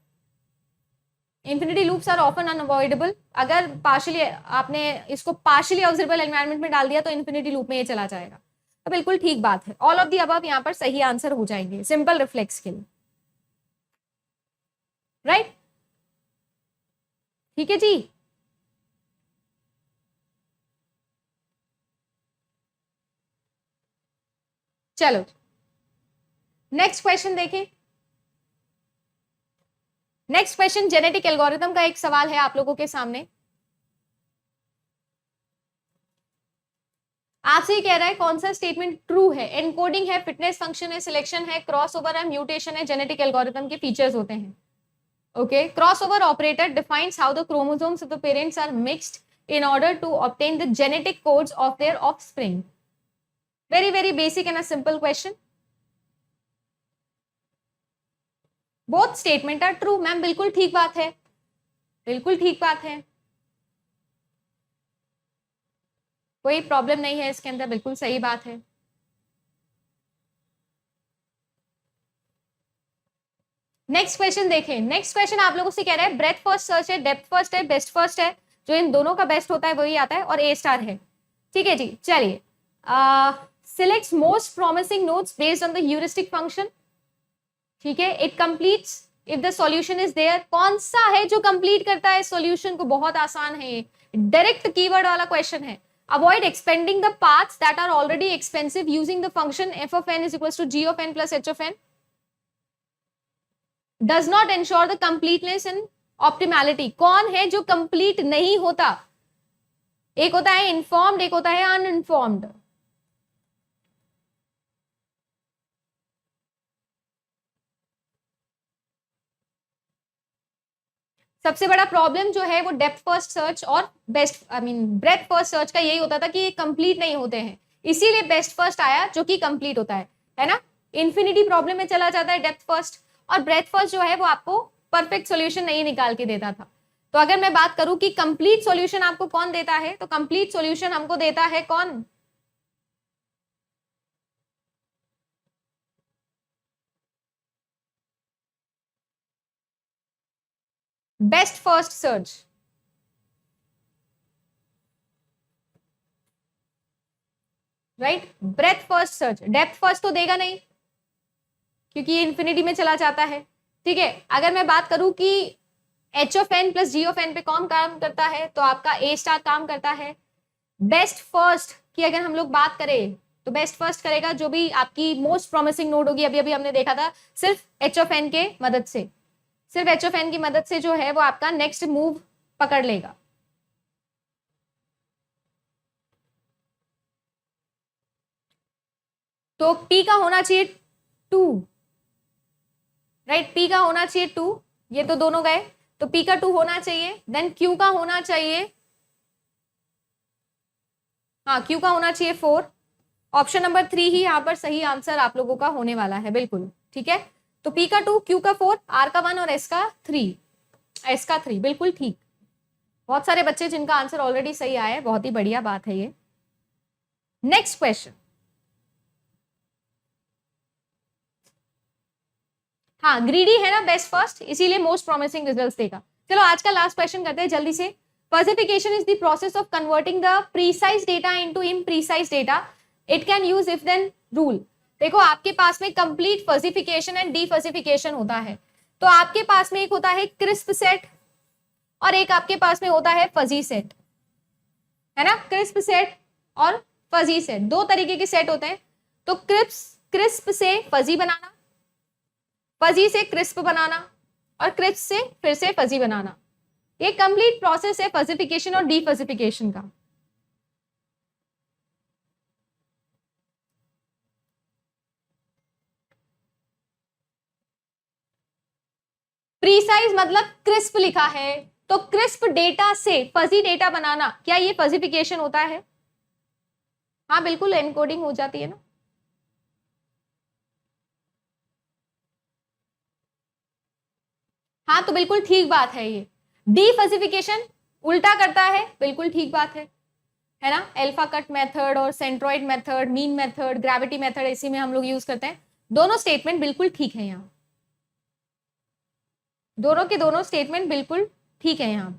Infinity loops are often unavoidable, अगर पार्शियली आपने इसको पार्शियली ऑब्जर्वेबल एनवायरनमेंट में डाल दिया तो इंफिनिटी लूप में ये चला जाएगा, तो बिल्कुल ठीक बात है। ऑल ऑफ दी अबव यहाँ पर सही आंसर हो जाएंगे सिंपल रिफ्लेक्स के लिए, राइट? ठीक है जी। चलो नेक्स्ट क्वेश्चन देखें। नेक्स्ट क्वेश्चन जेनेटिक एल्गोरिथम का एक सवाल है आप लोगों के सामने। आपसे ये कह रहा है कौन सा स्टेटमेंट ट्रू है? एनकोडिंग है, फिटनेस फंक्शन है, सिलेक्शन है, क्रॉसओवर है, म्यूटेशन है, जेनेटिक एल्गोरिथम के फीचर्स होते हैं। Okay, crossover operator defines how the chromosomes of the parents are mixed in order to obtain the genetic codes of their offspring. Very very basic and a simple question. Both statement are true. Ma'am बिल्कुल ठीक बात है, बिल्कुल ठीक बात है, कोई problem नहीं है इसके अंदर, बिल्कुल सही बात है। नेक्स्ट क्वेश्चन देखें। नेक्स्ट क्वेश्चन आप लोगों से कह रहा है ब्रेथ फर्स्ट सर्च है, डेप्थ फर्स्ट है, बेस्ट फर्स्ट है, जो इन दोनों का बेस्ट होता है वही आता है, और ए स्टार है। ठीक है जी, चलिए selects most promising nodes based on the heuristic function. ठीक है, it completes if the solution is there. कौन सा है जो कंप्लीट करता है सॉल्यूशन को? बहुत आसान है, डायरेक्ट कीवर्ड वाला क्वेश्चन है। Avoid expanding the paths that are already expensive using the function f of n is equals to g of n plus h of n। does not ensure the completeness and optimality। कौन है जो complete नहीं होता? एक होता है informed, एक होता है अनइन्फॉर्म्ड। सबसे बड़ा प्रॉब्लम जो है वो डेप्थ फर्स्ट सर्च और बेस्ट ब्रेथ फर्स्ट सर्च का यही होता था कि ये कंप्लीट नहीं होते हैं, इसीलिए बेस्ट फर्स्ट आया जो कि कंप्लीट होता है ना। इन्फिनिटी प्रॉब्लम में चला जाता है डेप्थ फर्स्ट, और ब्रेथ फर्स्ट जो है वो आपको परफेक्ट सॉल्यूशन नहीं निकाल के देता था। तो अगर मैं बात करूं कि कंप्लीट सॉल्यूशन आपको कौन देता है, तो कंप्लीट सॉल्यूशन हमको देता है कौन? Best first search, right? Breath first search, depth first तो देगा नहीं क्योंकि ये इंफिनिटी में चला जाता है। ठीक है, अगर मैं बात करूं कि h of n plus g of n पे कौन काम करता है, तो आपका a स्टार काम करता है। बेस्ट फर्स्ट की अगर हम लोग बात करें तो बेस्ट फर्स्ट करेगा जो भी आपकी मोस्ट प्रॉमिसिंग नोड होगी, अभी अभी हमने देखा था, सिर्फ h of n के मदद से, सिर्फ h of n की मदद से जो है वो आपका नेक्स्ट मूव पकड़ लेगा। तो p का होना चाहिए 2, राइट? p का होना चाहिए 2, ये तो दोनों गए, तो p का 2 होना चाहिए। देन q का होना चाहिए, हाँ q का होना चाहिए 4। ऑप्शन नंबर 3 ही यहाँ पर सही आंसर आप लोगों का होने वाला है, बिल्कुल ठीक है। तो p का 2, q का 4, r का 1 और s का 3, s का 3 बिल्कुल ठीक। बहुत सारे बच्चे जिनका आंसर ऑलरेडी सही आया है, बहुत ही बढ़िया बात है ये। नेक्स्ट क्वेश्चन, हाँ ग्रीडी है ना बेस्ट फर्स्ट, इसीलिए मोस्ट प्रॉमिसिंग रिजल्ट्स देगा। चलो आज का लास्ट क्वेश्चन करते हैं जल्दी से। Fuzzification is the process of converting the precise data into imprecise data. It can use if then rule. देखो आपके पास में कंप्लीट फर्सिफिकेशन एंड डीफर्सिफिकेशन होता है। तो आपके पास में एक होता है क्रिस्प सेट और एक आपके पास में होता है फजी सेट, है ना? क्रिस्प सेट और फजी सेट। दो तरीके के सेट होते हैं, तो क्रिस्प से फजी बनाना, फजी से क्रिस्प बनाना, और क्रिस्प से फिर से फजी बनाना। ये कंप्लीट प्रोसेस है फजिफिकेशन और डीफजिफिकेशन का। प्रीसाइज मतलब क्रिस्प लिखा है, तो क्रिस्प डेटा से फजी डेटा बनाना, क्या ये फजिफिकेशन होता है? हाँ बिल्कुल, एनकोडिंग हो जाती है ना। हाँ तो बिल्कुल ठीक बात है ये। डीफजिफिकेशन उल्टा करता है, बिल्कुल ठीक बात है ना। अल्फा कट मेथड और centroid method, mean method, gravity method इसी में हम लोग यूज करते हैं। दोनों स्टेटमेंट बिल्कुल ठीक है यहाँ, दोनों के दोनों स्टेटमेंट बिल्कुल ठीक है यहाँ।